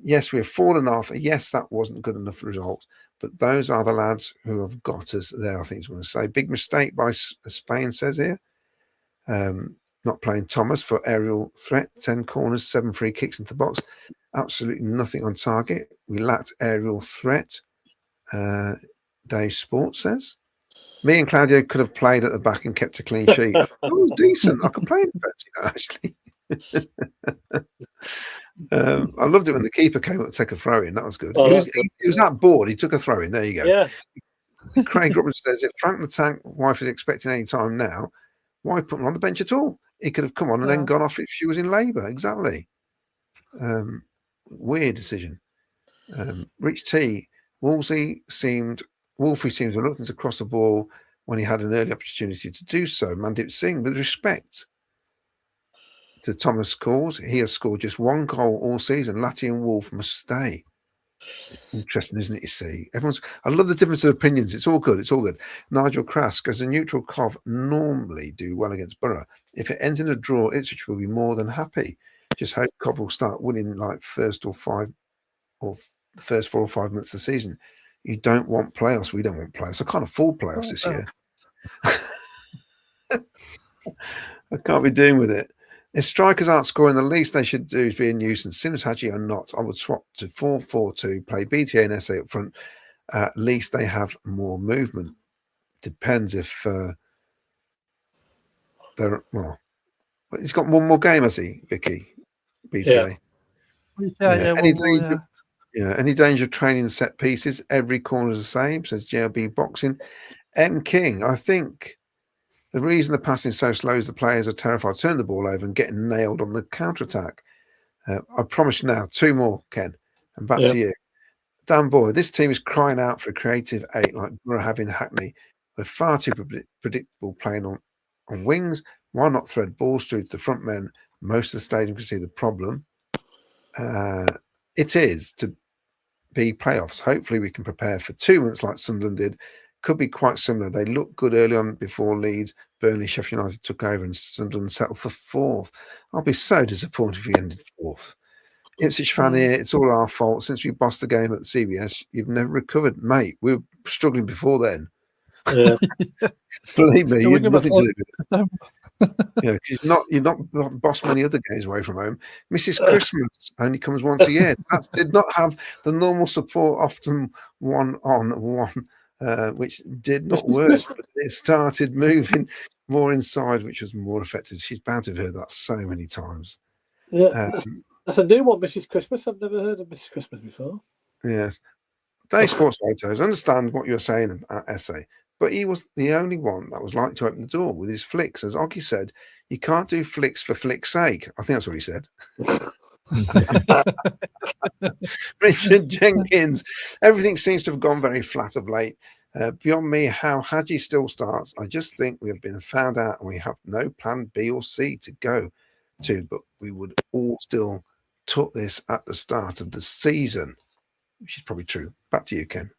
Yes, we have fallen off. Yes, that wasn't good enough result. But those are the lads who have got us there, I think is going to say. Big mistake by Spain, says here. Not playing Thomas for aerial threat. 10 corners, 7 free kicks into the box. Absolutely nothing on target. We lacked aerial threat. Dave Sports says. Me and Claudio could have played at the back and kept a clean sheet. It was decent. I could play in better, actually. I loved it when the keeper came up to take a throw in. That was good. He was that bored. He took a throw in. There you go. Yeah. Craig Roberts says, if Frank the Tank wife is expecting any time now, why put him on the bench at all? He could have come on and then gone off if she was in labour. Exactly. Weird decision. Rich T. Wolfie seems reluctant to cross the ball when he had an early opportunity to do so. Mandeep Singh, with respect to Thomas Cause, he has scored just 1 goal all season. Latty and Wolf must stay. Interesting, isn't it? You see, I love the difference of opinions. It's all good. Nigel Crask, as a neutral, Cov normally do well against Borough. If it ends in a draw, Ipswich will be more than happy. Just hope Cov will start winning like the first 4 or 5 months of the season. You don't want playoffs. We don't want playoffs. I can't afford playoffs this year. I can't be doing with it. If strikers aren't scoring, the least they should do is be a nuisance. Sims Hadji or not, I would swap to 4-4-2, play BTA and SA up front. At least they have more movement. Depends if they're well. He's got one more game, has he, Vicky? BTA. Any danger of training set pieces? Every corner is the same, says JLB Boxing. M King, I think the reason the passing is so slow is the players are terrified to turn the ball over and getting nailed on the counter-attack. I promise you now, 2 more, Ken. And back to you. Dan Boy, this team is crying out for a creative 8 like we're having Hackney. We're far too predictable playing on wings. Why not thread balls through to the front men? Most of the stadium can see the problem. It is to be playoffs. Hopefully we can prepare for 2 months like Sunderland did. Could be quite similar. They looked good early on before Leeds, Burnley, Sheffield United took over and Sunderland settled for 4th. I'll be so disappointed if we ended 4th. Ipswich fan here, it's all our fault. Since we bossed the game at the CBS, you've never recovered. Mate, we were struggling before then. Yeah. Believe me, you had nothing to do with it. Because you're not bossed many other games away from home. Mrs. Christmas only comes once a year. That did not have the normal support, often 1-on-1. Which did not work, but it started moving more inside, which was more effective. She's bound to have heard that so many times. Yeah, That's a new one, Mrs. Christmas. I've never heard of Mrs. Christmas before. Yes. Dave Sports Photos, understand what you're saying, Essay, but he was the only one that was likely to open the door with his flicks. As Oggy said, you can't do flicks for flick's sake. I think that's what he said. Richard Jenkins, everything seems to have gone very flat of late. Beyond me, how Hadji still starts. I just think we have been found out and we have no plan B or C to go to, but we would all still took this at the start of the season, which is probably true. Back to you, Ken.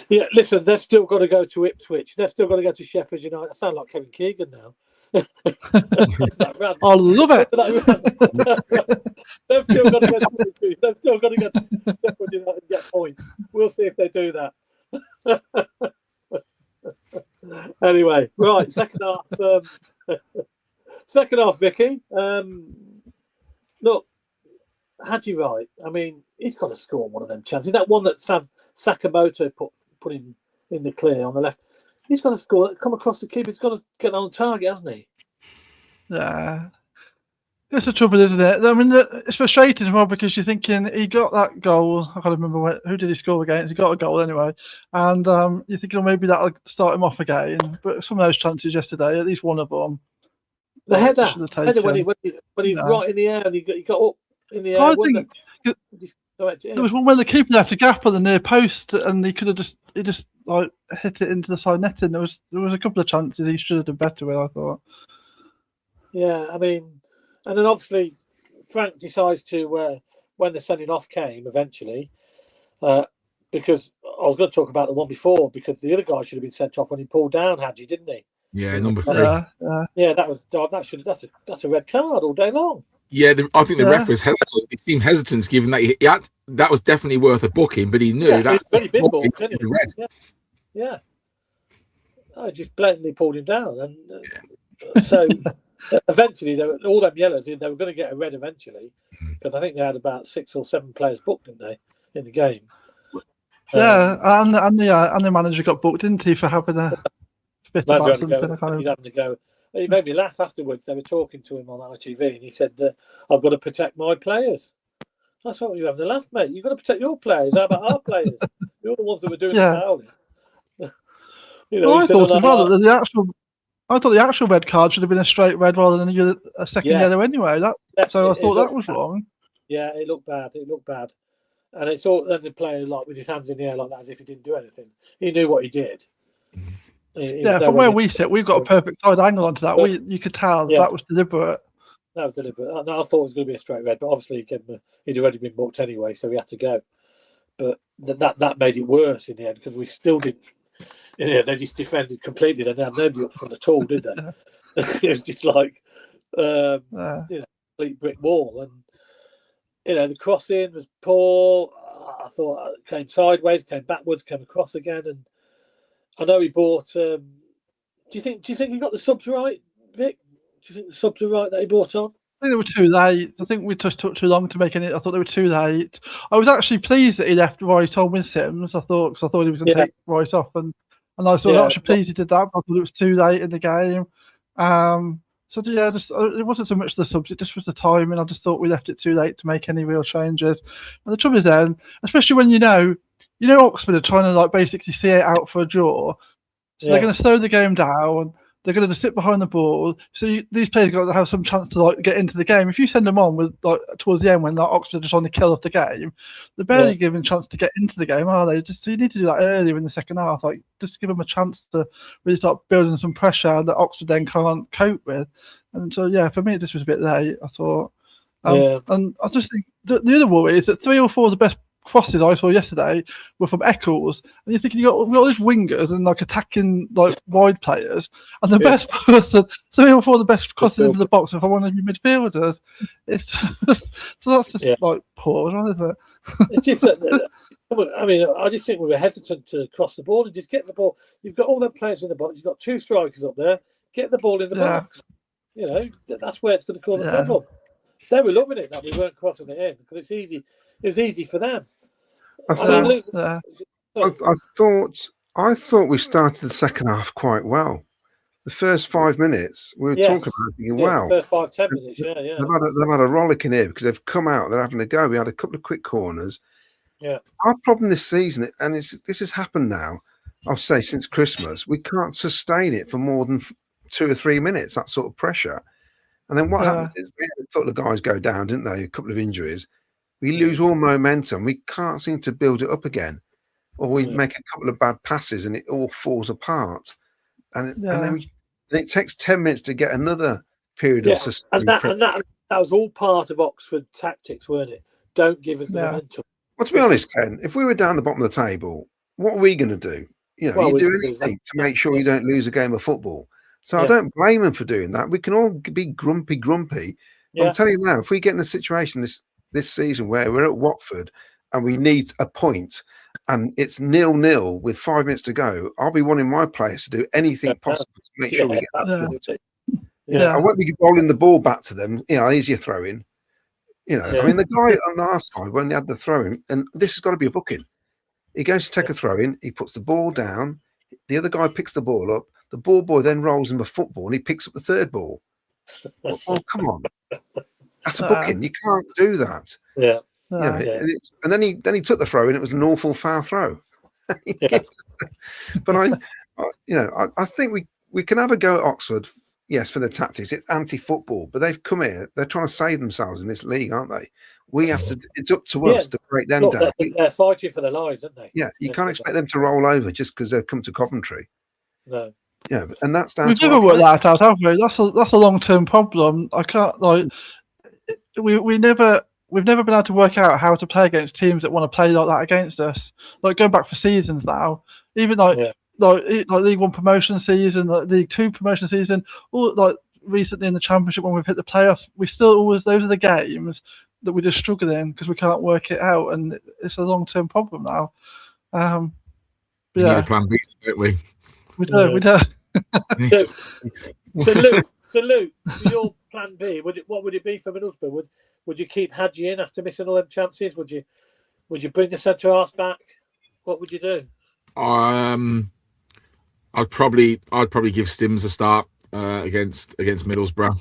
Yeah, listen, they've still got to go to Ipswich. They've still got to go to Sheffield United. I sound like Kevin Keegan now. I love it. They've still got to go to They've still got to go to Sheffield United and get points. We'll see if they do that. Anyway, right, second half, Vicky. Look, had you right. I mean, he's got to score one of them chances. That one that Sakamoto put him in the clear on the left. He's got to score. Come across the keeper. He's got to get on target, hasn't he? Yeah. It's the trouble, isn't it? I mean, it's frustrating as well because you're thinking he got that goal. I can't remember who did he score against. He got a goal anyway, and you're thinking, maybe that'll start him off again. But some of those chances yesterday, at least one of them, the header when he's right in the air and he got up in the air. I think there was one where the keeper left a gap on the near post, and he just like hit it into the side netting. There was a couple of chances he should have done better with, I thought. Yeah, I mean. And then obviously Frank decides to, when the sending off came eventually, because I was going to talk about the one before, because the other guy should have been sent off when he pulled down Hadji, didn't he? Yeah, number 3. Yeah, that's a red card all day long. Yeah, I think the ref was hesitant. He seemed hesitant, given that that was definitely worth a booking, but he knew that's really big ball, red. Yeah. I just blatantly pulled him down, and so. Eventually, all them yellows, they were going to get a red eventually, because I think they had about 6 or 7 players booked, didn't they, in the game? Yeah, and the manager got booked, didn't he, for having a bit about something? He's having to go. He made me laugh afterwards. They were talking to him on ITV, and he said, "I've got to protect my players." That's what you have to laugh, mate. You've got to protect your players. How about our players? You're the ones that were doing the fouling. I thought the actual red card should have been a straight red rather than a second yellow anyway. So I thought that was wrong. Yeah, it looked bad. And it's all then the player like with his hands in the air like that, as if he didn't do anything. He knew what he did. From where we sit, we've got a perfect side angle onto that. You could tell that was deliberate. That was deliberate. I thought it was going to be a straight red, but obviously he'd already been booked anyway, so we had to go. But that made it worse in the end, because we still didn't. They just defended completely. They didn't have nobody up front at all, did they? It was just like complete brick wall. And the crossing was poor. I thought it came sideways, came backwards, came across again. And I know he bought. Do you think he got the subs right, Vic? Do you think the subs are right that he bought on? I think they were too late. I think we just took too long to make it. I thought they were too late. I was actually pleased that he left Roy on with Sims. I thought he was going to take Royce off, and I was actually pleased he did that. But I thought it was too late in the game. It wasn't so much the subs; it just was the timing. I just thought we left it too late to make any real changes. And the trouble is then, especially when you know Oxford are trying to basically see it out for a draw, so they're going to slow the game down. They're going to just sit behind the ball. So these players got to have some chance to get into the game. If you send them on with towards the end when Oxford are just on the kill of the game, they're barely given a chance to get into the game, are they? So you need to do that earlier in the second half. Just give them a chance to really start building some pressure that Oxford then can't cope with. And so for me this was a bit late, I thought. And I just think the other worry is that 3 or 4 of the best crosses I saw yesterday were from Eccles, and you're thinking we've got all these wingers and attacking wide players, and the best person, 3 or 4 of the best crosses into the box are from one of your midfielders. It's so that's just poor, isn't it? It's just I mean, I just think we were hesitant to cross the ball and just get the ball. You've got all them players in the box. You've got 2 strikers up there. Get the ball in the box. That's where it's going to cause a problem. They were loving it that we weren't crossing it in, because it's easy. It was easy for them. I thought we started the second half quite well. the first 5 minutes, we were talking about thinking, wow, first 5-10 minutes, yeah. They've had a rollick in here because they've come out, they're having a go. We had a couple of quick corners. Yeah. Our problem this season, and this has happened now, I'll say since Christmas, we can't sustain it for more than 2 or 3 minutes, that sort of pressure. And then what happens is they had a couple of guys go down, didn't they? A couple of injuries. We lose all momentum. We can't seem to build it up again. Or we make a couple of bad passes and it all falls apart. And then it takes 10 minutes to get another period of sustained and that was all part of Oxford tactics, weren't it? Don't give us the momentum. Well, to be honest, Ken, if we were down the bottom of the table, what are we going to do? You know, you do anything to make sure you don't lose a game of football. So I don't blame them for doing that. We can all be grumpy. Yeah. I'm telling you now, if we get in a situation this season where we're at Watford and we need a point and it's 0-0 with 5 minutes to go, I'll be wanting my players to do anything possible to make sure we get that point. I won't be rolling the ball back to them. You know, here's your throw in. You know, I mean, the guy on our side, when they had the throw in, and this has got to be a booking. He goes to take a throw in, he puts the ball down, the other guy picks the ball up, the ball boy then rolls him a football and he picks up the third ball. Oh, come on. That's a booking. You can't do that. Yeah. And then he took the throw in, it was an awful foul throw. But I think we can have a go at Oxford. Yes, for the tactics, it's anti-football, but they've come here. They're trying to save themselves in this league, aren't they? We have to. It's up to us to break them down. They're fighting for their lives, aren't they? Yeah, you can't expect them to roll over just because they've come to Coventry. No. Yeah, and that's down. We've never worked that out, have we? That's a long-term problem. I can't we've never been able to work out how to play against teams that want to play like that against us. Like going back for seasons now, even like League One promotion season, like League Two promotion season, or like recently in the Championship when we've hit the playoffs, we still always, those are the games that we just struggle in because we can't work it out, and it's a long-term problem now. We need a plan B, don't we? We do. So Luke, for your plan B, what would it be for Middlesbrough? Would you keep Hadji in after missing all them chances? Would you bring the centre half back? What would you do? I'd probably give Stims a start against Middlesbrough.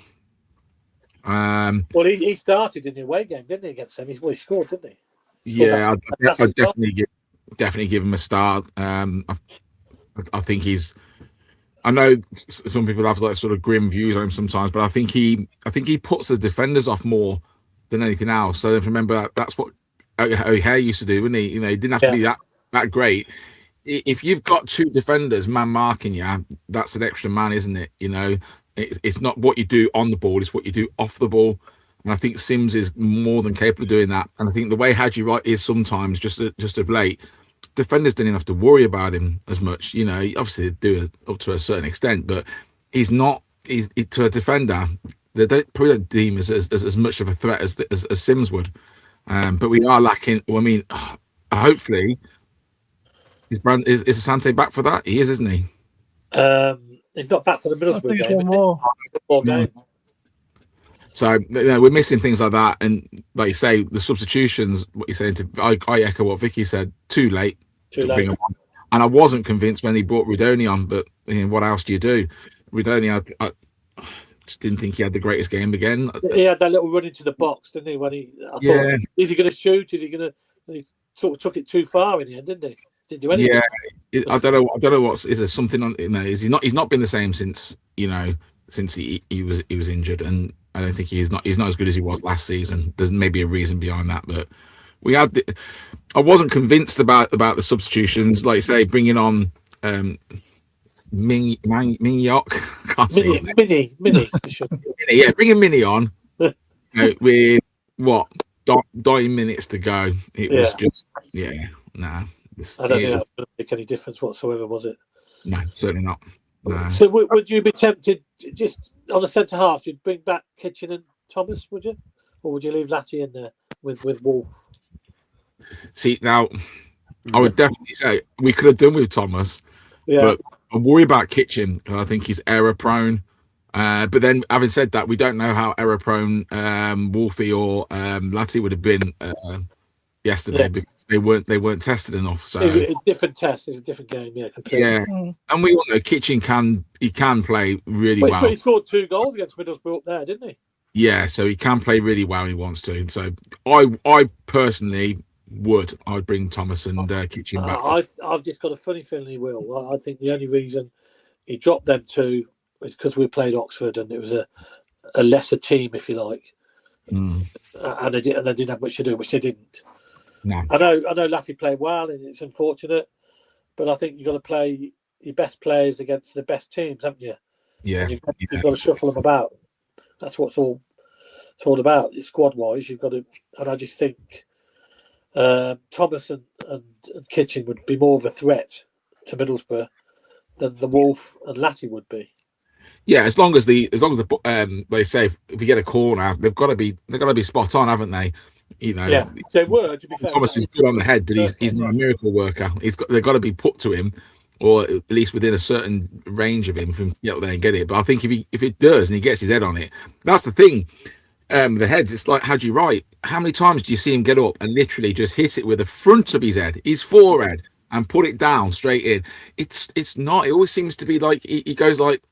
Well, he started in the away game, didn't he? Against them, he scored, didn't he? Yeah, I'd definitely give him a start. I think he's. I know some people have like sort of grim views on him sometimes, but I think he puts the defenders off more than anything else. So remember that's what O'Hare used to do, wouldn't he? You know, he didn't have to be that great. If you've got two defenders man marking you, that's an extra man, isn't it? You know, it's not what you do on the ball, it's what you do off the ball. And I think Sims is more than capable of doing that. And I think the way Hadji Wright is sometimes, just of late, defenders don't even have to worry about him as much. You know, obviously they do up to a certain extent, but he's not. He's to a defender, they probably don't deem as much of a threat as Sims would. But we are lacking. Well, I mean, hopefully. Is Asante back for that? He is, isn't he? He's not back for the Middlesbrough game. More game. So we're missing things like that, and like you say, the substitutions. What you're saying I echo what Vicky said. Too late to bring him on, and I wasn't convinced when he brought Rudoni on. But what else do you do? Rudoni, I just didn't think he had the greatest game again. He had that little run into the box, didn't he? When thought, is he going to shoot? Is he going to? He sort of took it too far in the end, didn't he? Didn't do anything. Yeah, I don't know. Is there something on? You know, is he not? He's not been the same since he was injured, and I don't think he's not as good as he was last season. There's maybe a reason behind that, but I wasn't convinced about the substitutions. Like you say, bringing on Ming Yok. Can't say his name. Mini, for sure. Yeah, bringing Mini on with what 9 minutes to go. It was just nah. I don't think that's going to make any difference whatsoever, was it? No, certainly not. No. So would you be tempted just on the centre half? You'd bring back Kitchen and Thomas, would you, or would you leave Latty in there with Wolf? See, now I would definitely say we could have done with Thomas, but I worry about Kitchen. I think he's error prone. But then, having said that, we don't know how error prone Wolfie or Latty would have been. yesterday because they weren't tested enough. So it's a different test. It's a different game. Yeah, completely. yeah, and we all know Kitchen can play really well. He scored 2 goals against Middlesbrough up there, didn't he? Yeah, so he can play really well when he wants to. So I personally I'd bring Thomas and Kitchen back. I've just got a funny feeling he will. I think the only reason he dropped them 2 is because we played Oxford and it was a lesser team, if you like, and they didn't have much to do, which they didn't. No. I know LADITT played well, and it's unfortunate, but I think you've got to play your best players against the best teams, haven't you? Yeah, you've got to shuffle them about. That's what it's all about. Squad wise, you've got to, and I just think Thomas and Kitchen would be more of a threat to Middlesbrough than the Wolf and LADITT would be. Yeah, as long as they say if we get a corner, they've got to be spot on, haven't they? You know, yeah, they were. To be fair, Thomas is good on the head, but he's not a miracle worker. They've got to be put to him, or at least within a certain range of him for him to get up there and get it. But I think if it does and he gets his head on it, that's the thing. The head, it's like Haji Wright. How many times do you see him get up and literally just hit it with the front of his head, his forehead, and put it down straight in? It's not. It always seems to be like he goes like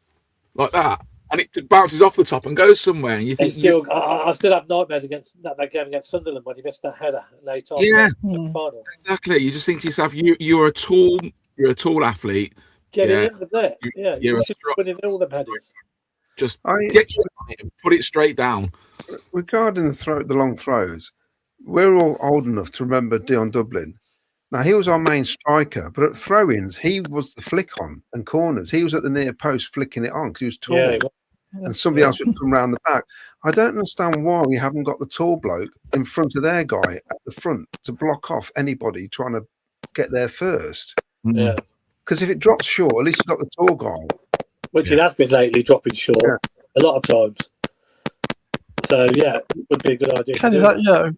that, and it bounces off the top and goes somewhere. And you think I still have nightmares against that game against Sunderland when he missed that header late on. Yeah, in the final. Exactly. You just think to yourself, you're a tall athlete. Get it in there. You're winning all them headers. Just get you on it and put it straight down. Regarding the long throws, we're all old enough to remember Dion Dublin. Now, he was our main striker, but at throw-ins, he was the flick on and corners. He was at the near post flicking it on because he was tall, and somebody else would come round the back. I don't understand why we haven't got the tall bloke in front of their guy at the front to block off anybody trying to get there first. Yeah. Because if it drops short, at least you've got the tall guy. Which it has been lately, dropping short a lot of times. So, yeah, it would be a good idea. Ken, is that you?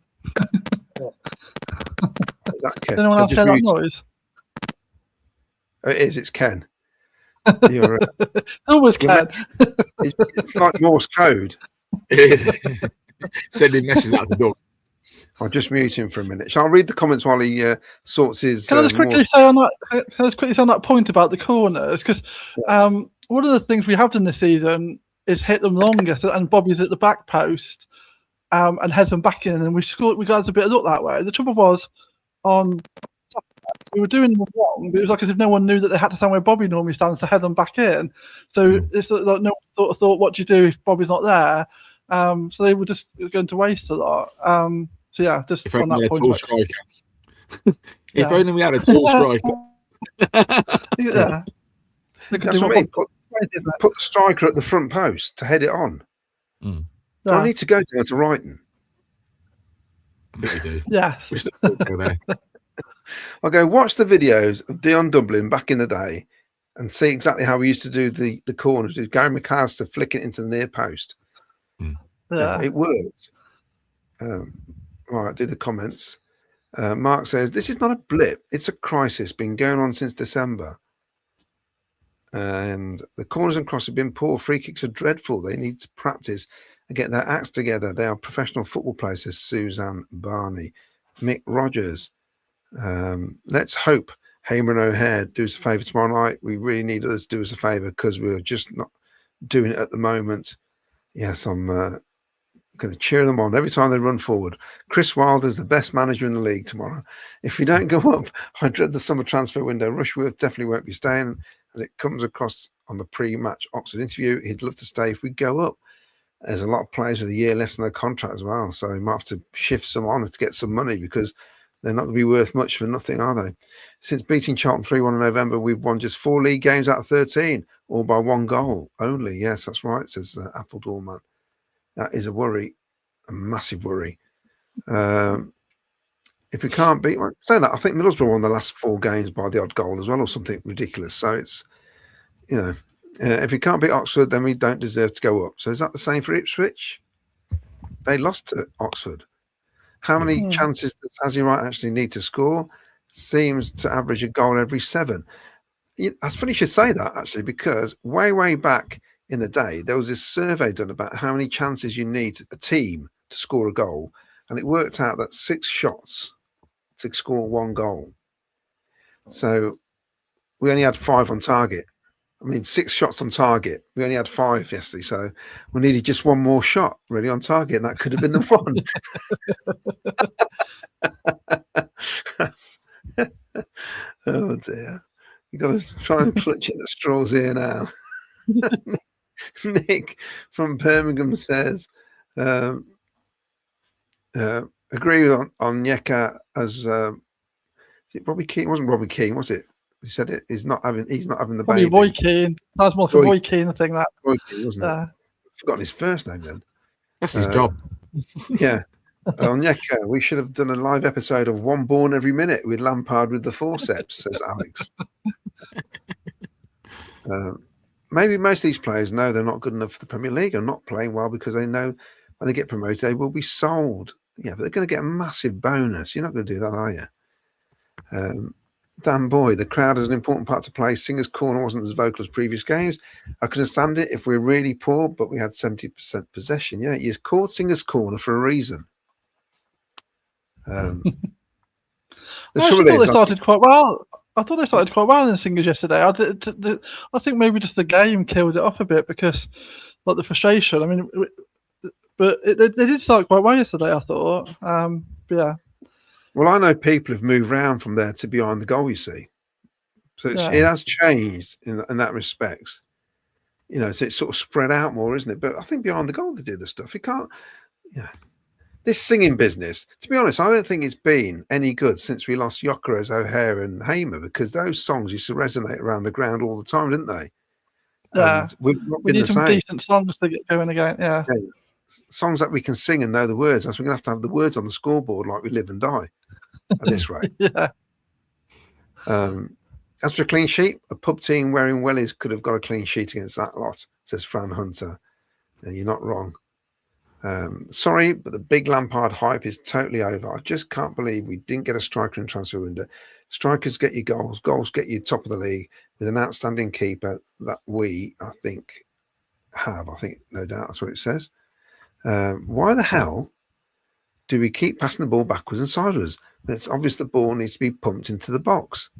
Does anyone else hear that noise? It is. It's Ken. You're always Ken. It's like Morse code. It is. Sending messages out the door. I'll just mute him for a minute. Shall I read the comments while he sorts his? Can I just quickly say on that point about the corners? Because one of the things we have done this season is hit them longest, and Bobby's at the back post and heads them back in, and we got a bit of luck that way. The trouble was, we were doing them wrong, but it was like as if no one knew that they had to stand where Bobby normally stands to head them back in. So it's like no one sort of thought, what do you do if Bobby's not there? So they were just going to waste a lot. So yeah, just if on that point. If only we had a tall striker. Yeah. That's what I mean. Put the striker at the front post to head it on. Do I need to go down to Brighton? I think you do. Yes. We should still go there. I'll go watch the videos of Dion Dublin back in the day and see exactly how we used to do the corners. Gary McAllister flicking it into the near post. Yeah. It worked. Right, do the comments. Mark says, this is not a blip. It's a crisis. Been going on since December. And the corners and crosses have been poor. Free kicks are dreadful. They need to practice and get their acts together. They are professional football players, says Suzanne Barney. Mick Rogers. Let's hope Hamer and O'Hare do us a favour tomorrow night. We really need others to do us a favour because we're just not doing it at the moment. Yes, I'm going to cheer them on every time they run forward. Chris Wilder's the best manager in the league tomorrow. If we don't go up, I dread the summer transfer window. Rushworth definitely won't be staying. As it comes across on the pre-match Oxford interview, he'd love to stay if we go up. There's a lot of players with a year left on their contract as well, so he might have to shift some on to get some money because they're not going to be worth much for nothing, are they? Since beating Charlton 3-1 in November, we've won just 4 league games out of 13, all by 1 goal only. Yes, that's right, says Apple Doorman. That is a worry, a massive worry. If we can't beat, saying that, I think Middlesbrough won the last 4 games by the odd goal as well, or something ridiculous. So it's, if we can't beat Oxford, then we don't deserve to go up. So is that the same for Ipswich? They lost to Oxford. How many chances does Haji Wright actually need to score? Seems to average a goal every 7. That's funny you should say that, actually, because way back in the day, there was this survey done about how many chances you need a team to score a goal. And it worked out that 6 shots to score 1 goal. So we only had 5 on target. I mean, 6 shots on target. We only had 5 yesterday, so we needed just 1 more shot really on target, and that could have been the one. Oh dear. You've got to try and clutch at the straws here now. Nick from Birmingham says, agree on Onyeka as is it Robbie Keane? It wasn't Robbie Keane, was it? He said it. He's not having the Probably baby. Roy Keane. That's more for Roy Keane, I think that. Roy Keane, wasn't it? I've forgotten his first name then. That's his job. Yeah. Onyeka, we should have done a live episode of One Born Every Minute with Lampard with the forceps, says Alex. Maybe most of these players know they're not good enough for the Premier League or not playing well because they know when they get promoted, they will be sold. Yeah, but they're going to get a massive bonus. You're not going to do that, are you? Dan Boy, the crowd has an important part to play. Singer's Corner wasn't as vocal as previous games. I can understand it if we're really poor, but we had 70% possession. Yeah, he's called Singer's Corner for a reason. I thought they started quite well. I thought they started quite well in Singers yesterday. I think maybe just the game killed it off a bit because, like, the frustration. I mean, but they did start quite well yesterday, I thought. Yeah. Well, I know people have moved around from there to behind the goal, you see. So it has changed in that respect. You know, so it's sort of spread out more, isn't it? But I think behind the goal they do the stuff. You can't, this singing business, to be honest, I don't think it's been any good since we lost Yokeres, O'Hare and Hamer, because those songs used to resonate around the ground all the time, didn't they? Yeah. And we've not We been need the some same. decent songs to get going again. Yeah. Songs that we can sing and know the words. We're going to have the words on the scoreboard like we live and die at this rate. Yeah. As for a clean sheet, a pub team wearing wellies could have got a clean sheet against that lot, says Fran Hunter. You're not wrong. Sorry, but the big Lampard hype is totally over. I just can't believe we didn't get a striker in transfer window. Strikers get you goals. Goals get you top of the league with an outstanding keeper that we, I think, have. I think, no doubt, that's what it says. Why the hell do we keep passing the ball backwards and sideways? It's obvious the ball needs to be pumped into the box.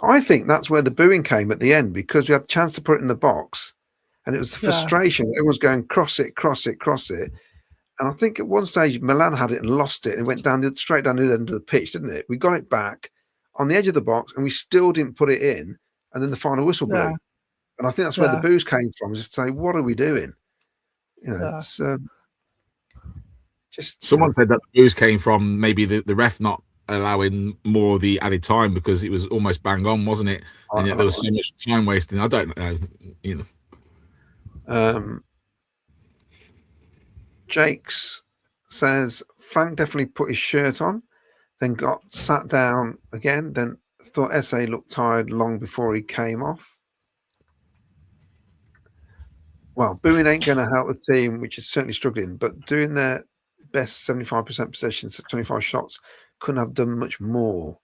I think that's where the booing came at the end, because we had the chance to put it in the box. And it was the frustration. Everyone's going, cross it, cross it, cross it. And I think at one stage, Milan had it and lost it. And it went straight down to the end of the pitch, didn't it? We got it back on the edge of the box and we still didn't put it in. And then the final whistle blew. And I think that's where the boos came from, is to say, what are we doing? You know, it's just... Someone said that the boos came from maybe the ref not allowing more of the added time because it was almost bang on, wasn't it? And yet there was so much time wasting. I don't know, you know. Jakes says Frank definitely put his shirt on, then got sat down again, then thought SA looked tired long before he came off. Well, booing ain't going to help the team, which is certainly struggling, but doing their best 75% possession, 25 shots, couldn't have done much more.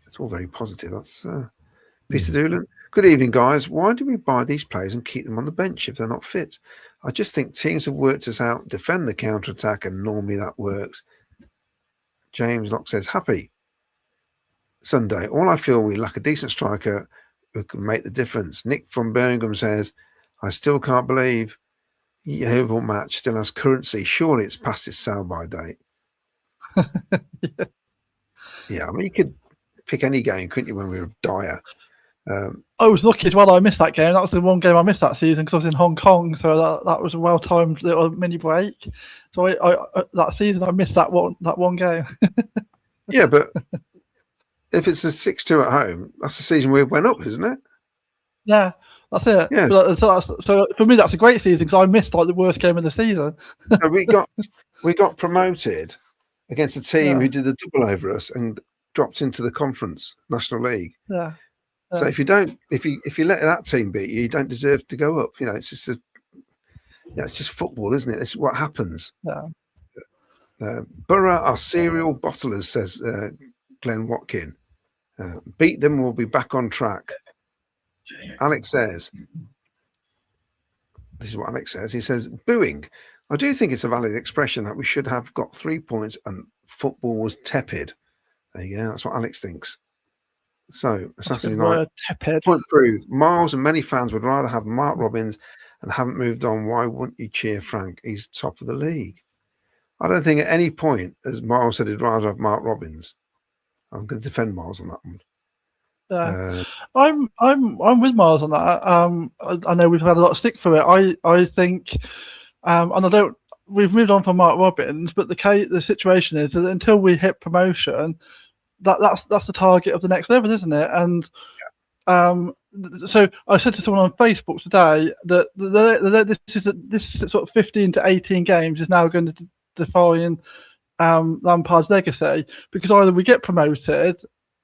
It's all very positive. That's Peter Doolan. Good evening, guys. Why do we buy these players and keep them on the bench if they're not fit? I just think teams have worked us out, defend the counter-attack, and normally that works. James Locke says, happy Sunday. All I feel we lack a decent striker who can make the difference. Nick from Birmingham says, I still can't believe the Oval match still has currency. Surely it's past its sell-by date. Yeah, I mean, you could pick any game, couldn't you, when we were dire? I was lucky as well. I missed that game. That was the one game I missed that season because I was in Hong Kong, so that was a well-timed little mini break. So I that season I missed that one game. Yeah, but if it's a 6-2 at home, that's the season we went up, isn't it? Yeah, that's it. Yes. So for me, that's a great season because I missed like the worst game of the season. So we got promoted against a team who did the double over us and dropped into the Conference National League. Yeah. So if you let that team beat you, you don't deserve to go up. You know, it's just it's just football, isn't it? This is what happens. Yeah. Borough are serial bottlers, says Glenn Watkin. Beat them, we'll be back on track. Alex says, this is what Alex says. He says, booing. I do think it's a valid expression that we should have got 3 points and football was tepid. There you go. That's what Alex thinks. So, That's a Saturday good night, word, tepid. point proved. Miles and many fans would rather have Mark Robins and haven't moved on. Why wouldn't you cheer Frank? He's top of the league. I don't think at any point, as Miles said, he'd rather have Mark Robins. I'm going to defend Miles on that one. I'm with Miles on that. I know we've had a lot of stick for it. I think, and I don't. We've moved on from Mark Robins, but the situation is that until we hit promotion, that's the target of the next level, isn't it? And so I said to someone on Facebook today that this sort of 15 to 18 games is now going to define Lampard's legacy, because either we get promoted,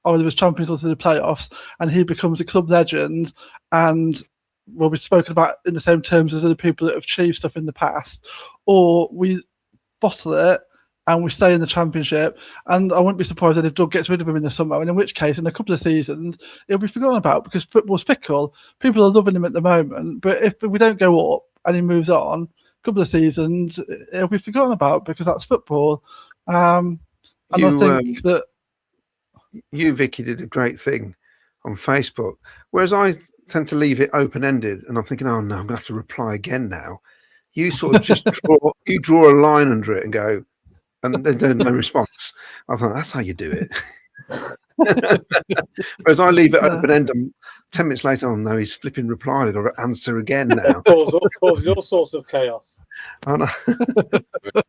either as champions or to the playoffs, and he becomes a club legend and will be spoken about in the same terms as other people that have achieved stuff in the past, or we bottle it and we stay in the Championship. And I wouldn't be surprised if Doug gets rid of him in the summer, and in which case, in a couple of seasons, it'll be forgotten about, because football's fickle. People are loving him at the moment, but if we don't go up and he moves on, a couple of seasons, it'll be forgotten about, because that's football. And I think that you, Vicky, did a great thing on Facebook, whereas I tend to leave it open-ended, and I'm thinking, oh no, I'm going to have to reply again now. You sort of just draw a line under it and go, and then there's no response. I thought, that's how you do it. Whereas I leave it open-ended, 10 minutes later, oh no, he's flipping replied. I've got to answer again now. Causes all sorts of chaos. I know.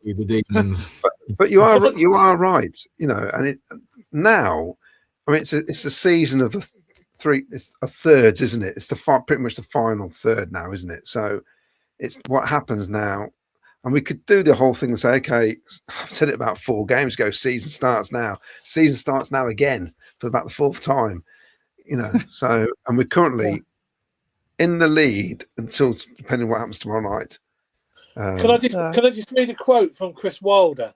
With the demons. But you are right, and now, I mean, it's a season of it's a thirds, isn't it? It's pretty much the final third now, isn't it? So it's what happens now, and we could do the whole thing and say, okay, I've said it about 4 games ago. Season starts now. Season starts now again for about the 4th time, So, and we're currently in the lead until, depending on what happens tomorrow night. Can I just read a quote from Chris Wilder?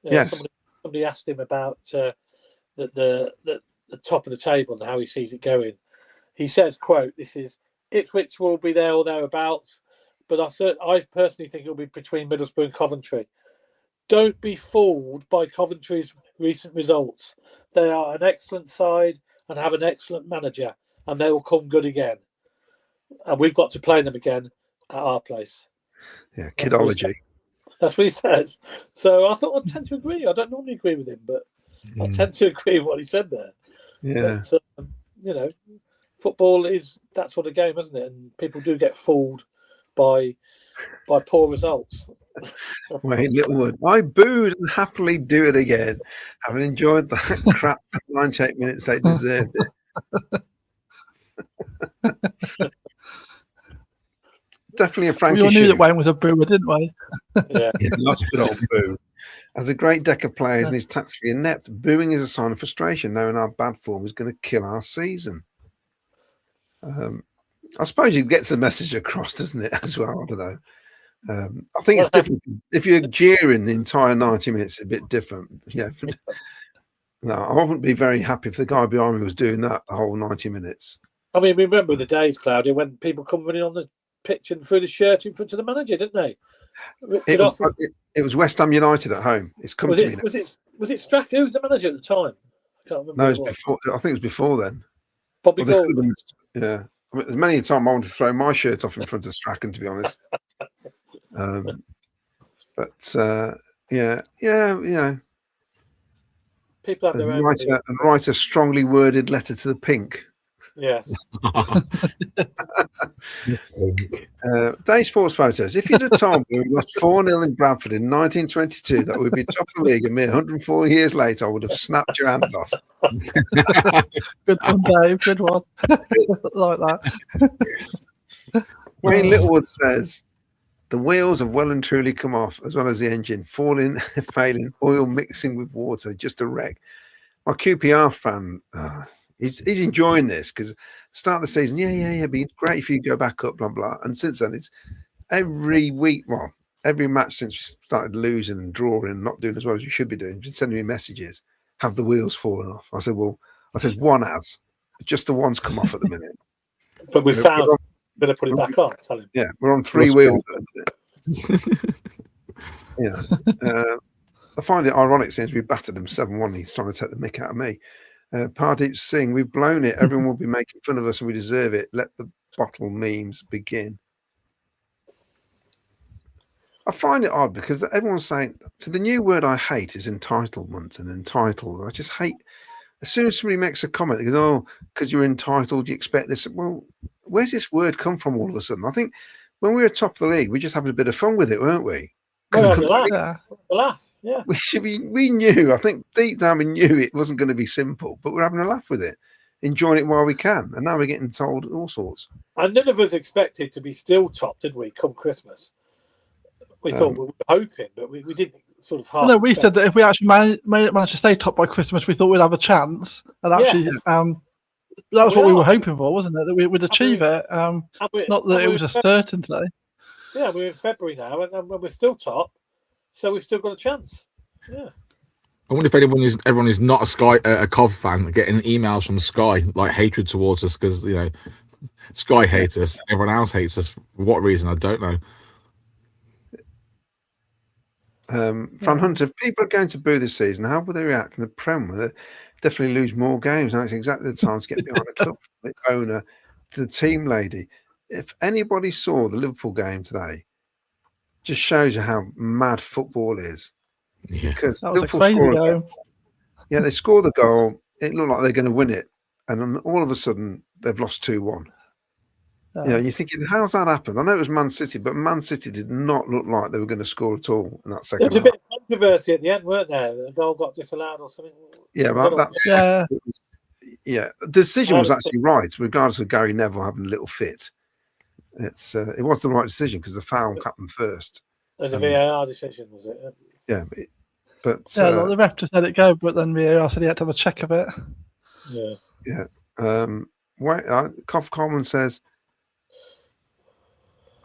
Yes. Somebody asked him about the top of the table and how he sees it going. He says, quote, this is, Ipswich will be there or thereabouts, but I personally think it'll be between Middlesbrough and Coventry. Don't be fooled by Coventry's recent results. They are an excellent side and have an excellent manager, and they will come good again. And we've got to play them again at our place. Yeah, kidology. That's what he says. So I thought I'd tend to agree. I don't normally agree with him, but I tend to agree with what he said there. Yeah. But, football is that sort of game, isn't it? And people do get fooled by poor results. Wayne Littlewood, I booed and happily do it again. Having enjoyed that crap for 98 minutes, they deserved it. Definitely a Frankie. We all knew that Wayne was a booer, didn't we? Yeah, lots of good old boo. Has a great deck of players and is tactically inept. Booing is a sign of frustration, knowing our bad form is going to kill our season. I suppose he gets the message across, doesn't it, as well? I don't know. I think it's different. If you're jeering the entire 90 minutes, it's a bit different. Yeah. No, I wouldn't be very happy if the guy behind me was doing that the whole 90 minutes. I mean, remember the days, Claudia, when people come running on the pitch and threw the shirt in front of the manager, didn't they? It was West Ham United at home. It's come to me now. Was it Strack? Who was the manager at the time? I can't remember. No, it was before. I think it was before then. Bobby Gould. Yeah. I mean, there's many a time I wanted to throw my shirt off in front of Strachan, to be honest. Yeah. People have their own. Write a strongly worded letter to the Pink. Yes. Day Sports Photos. If you'd have told me we lost 4-0 in Bradford in 1922, that we'd be top of the league a mere 104 years later, I would have snapped your hand off. Good one, Dave. Good one. Like that. Wayne Littlewood says, the wheels have well and truly come off, as well as the engine, failing, oil mixing with water, just a wreck. My QPR fan, he's enjoying this because start of the season, it'd be great if you go back up, blah, blah. And since then, it's every week, every match since we started losing and drawing and not doing as well as we should be doing, just sending me messages, have the wheels fallen off? I said, one has. Just the one's come off at the minute. But we found going to put it back on, tell him. Yeah, we're on 3 wheels. Yeah. I find it ironic since we battered them 7-1. He's trying to take the mick out of me. Pardeep Singh, we've blown it. Everyone will be making fun of us and we deserve it. Let the bottle memes begin. I find it odd because everyone's saying, so the new word I hate is entitlement and entitled. I just hate, as soon as somebody makes a comment, they go, oh, because you're entitled, you expect this. Well, where's this word come from all of a sudden? I think when we were top of the league, we just having a bit of fun with it, weren't we? Laugh, yeah. We knew, I think deep down we knew it wasn't going to be simple, but we're having a laugh with it, enjoying it while we can. And now we're getting told all sorts. And none of us expected to be still top, did we, come Christmas? We thought we were hoping, but we didn't sort of half. No, we said that if we actually managed to stay top by Christmas, we thought we'd have a chance. And actually, that was what we were hoping for, wasn't it? That we would achieve it. Not that it was a certainty. Yeah, we're in February now, and we're still top, so we've still got a chance. Yeah. I wonder if everyone who's not a Cov fan getting emails from Sky like hatred towards us because Sky hates us, everyone else hates us. For what reason? I don't know. Fran Hunter, if people are going to boo this season, how will they react in the Prem? Will they definitely lose more games? Now it's exactly the time to get behind the club, the owner, to the team lady. If anybody saw the Liverpool game today, just shows you how mad football is. Yeah, because that was Liverpool a crazy game. Yeah, they score the goal. It looked like they're going to win it, and then all of a sudden they've lost 2-1. Yeah, you're thinking, how's that happened? I know it was Man City, but Man City did not look like they were going to score at all in that second half. There was a bit of controversy at the end, weren't there? The goal got disallowed or something. Yeah, but the decision was actually right, regardless of Gary Neville having a little fit. It was the right decision because the foul happened first. It was a VAR decision, was it? Yeah, but the ref just let it go, but then VAR said he had to have a check of it. Yeah. Cough Coleman says,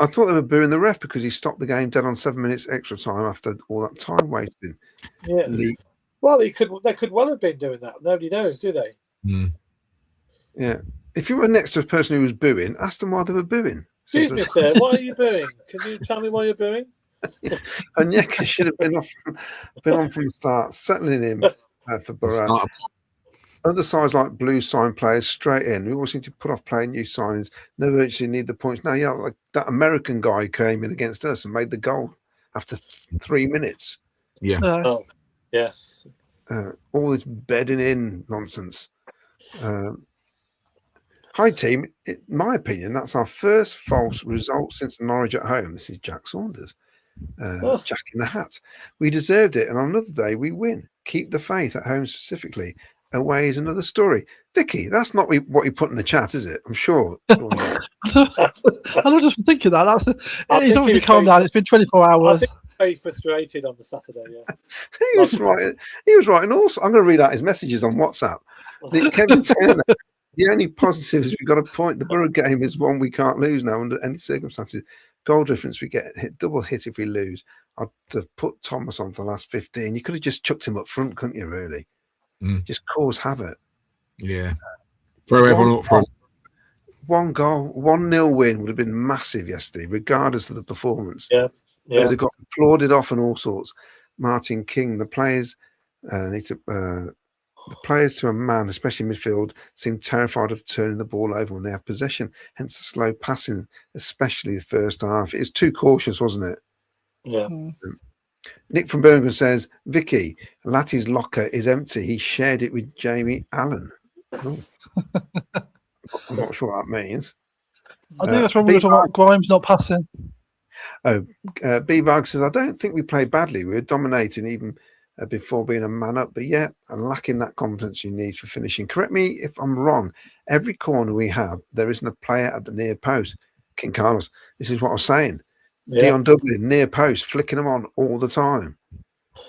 I thought they were booing the ref because he stopped the game dead on 7 minutes extra time after all that time wasting. Yeah. Well, they could well have been doing that. Nobody knows, do they? Mm. Yeah. If you were next to a person who was booing, ask them why they were booing. Excuse me, sir. Why are you booing? Can you tell me why you're booing? And Yeka should have been on from the start, settling him for Borough. Other sides like Blue sign players straight in. We always seem to put off playing new signings. Never actually need the points. No, yeah, like that American guy came in against us and made the goal after 3 minutes. Yeah. Oh, yes. All this bedding in nonsense. Hi, team. In my opinion, that's our first false result since Norwich at home. This is Jack Saunders. Jack in the hat. We deserved it, and on another day we win. Keep the faith at home specifically. Away is another story. Vicky, that's not what you put in the chat, is it? I'm sure. I'm not just thinking that. He's obviously calmed down. It's been 24 hours. I think he's very frustrated on the Saturday. Yeah, he was right. He was right. And also, I'm going to read out his messages on WhatsApp. Kevin Turner. The only positive is we've got a point. The Borough game is one we can't lose now under any circumstances. Goal difference, we get double hit if we lose. I'd have put Thomas on for the last 15. You could have just chucked him up front, couldn't you, really? Just cause havoc. Yeah. Throw everyone up front. One goal, 1-0 win would have been massive yesterday, regardless of the performance. Yeah. They'd have got applauded off and all sorts. Martin King, the players the players to a man, especially midfield, seem terrified of turning the ball over when they have possession. Hence the slow passing, especially the first half. It was too cautious, wasn't it? Yeah. Nick from Birmingham says, Vicky, Latty's locker is empty. He shared it with Jamie Allen. I'm not sure what that means. I think that's when we were talking about Grimes not passing. B-Bug says, I don't think we played badly. We were dominating even before being a man up, but and lacking that confidence you need for finishing. Correct me if I'm wrong. Every corner we have, there isn't a player at the near post. King Carlos, this is what I was saying. Dion Dublin, near post, flicking them on all the time.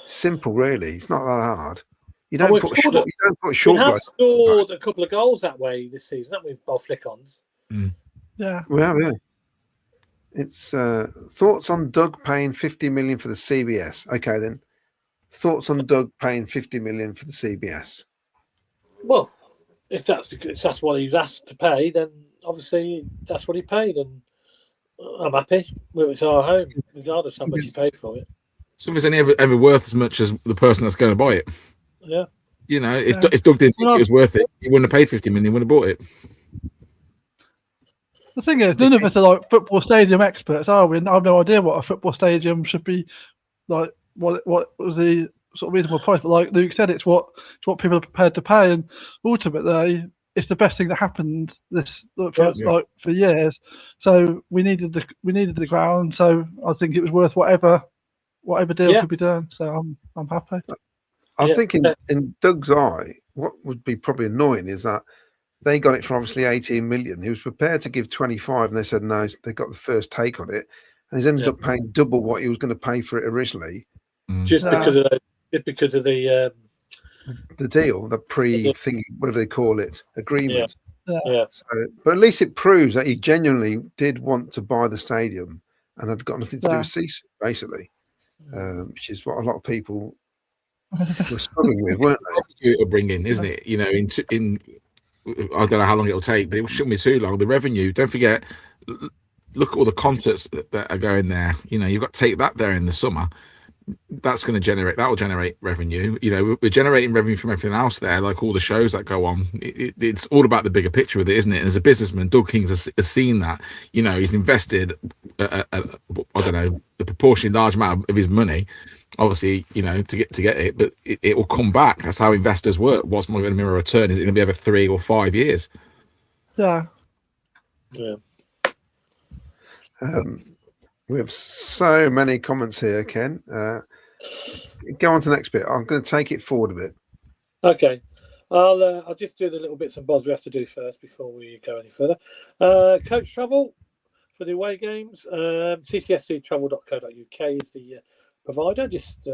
Simple, really. It's not that hard. You don't put short. We have scored a couple of goals that way this season, haven't we? Both flick-ons. Yeah. Well, yeah. It's thoughts on Doug paying 50 million for the CBS. Okay, then. Thoughts on Doug paying 50 million for the CBS? Well, if that's what he was asked to pay, then obviously that's what he paid, and I'm happy. It's our home, regardless of how much you paid for it. Something's only ever worth as much as the person that's going to buy it. Yeah. You know, if Doug didn't think it was worth it, he wouldn't have paid 50 million. He wouldn't have bought it. The thing is, none of us are like football stadium experts, are we? And I have no idea what a football stadium should be like. What was the sort of reasonable price? But like Luke said, it's what people are prepared to pay, and ultimately, it's the best thing that happened for years. So we needed the ground. So I think it was worth whatever deal could be done. So I'm happy. I think in Doug's eye, what would be probably annoying is that they got it for obviously 18 million. He was prepared to give 25, and they said no. They got the first take on it, and he's ended up paying double what he was going to pay for it originally. Just because of the deal, the pre-thingy, whatever they call it, agreement. Yeah. So, but at least it proves that he genuinely did want to buy the stadium and had got nothing to do with CC, basically, which is what a lot of people were struggling with, weren't they? It'll bring in, isn't it? You know, in I don't know how long it'll take, but it shouldn't be too long. The revenue, don't forget, look at all the concerts that are going there. You know, you've got to take that there in the summer. That will generate revenue. You know, we're generating revenue from everything else there, like all the shows that go on. It's all about the bigger picture with it, isn't it? And as a businessman, Doug Kings has seen that. You know, he's invested I don't know, the proportionally large amount of his money, obviously, you know, to get it, but it will come back. That's how investors work. What's my going to mirror return? Is it going to be over 3 or 5 years? Yeah. We have so many comments here, Ken. Go on to the next bit. I'm going to take it forward a bit. Okay. I'll just do the little bits and bobs we have to do first before we go any further. Coach travel for the away games. CCFCtravel.co.uk is the provider. Just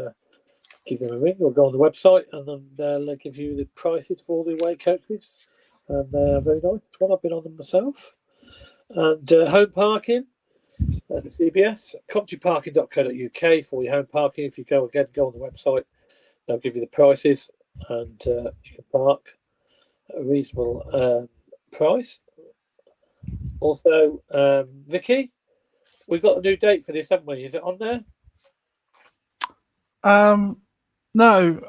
give them a ring or go on the website, and then they'll give you the prices for the away coaches. And they're very nice. One, I've been on them myself. And home parking. The CBS, Coventryparking.co.uk for your home parking. If you go on the website, they'll give you the prices, and you can park at a reasonable price. Also, Vicky, we've got a new date for this, haven't we? Is it on there? No,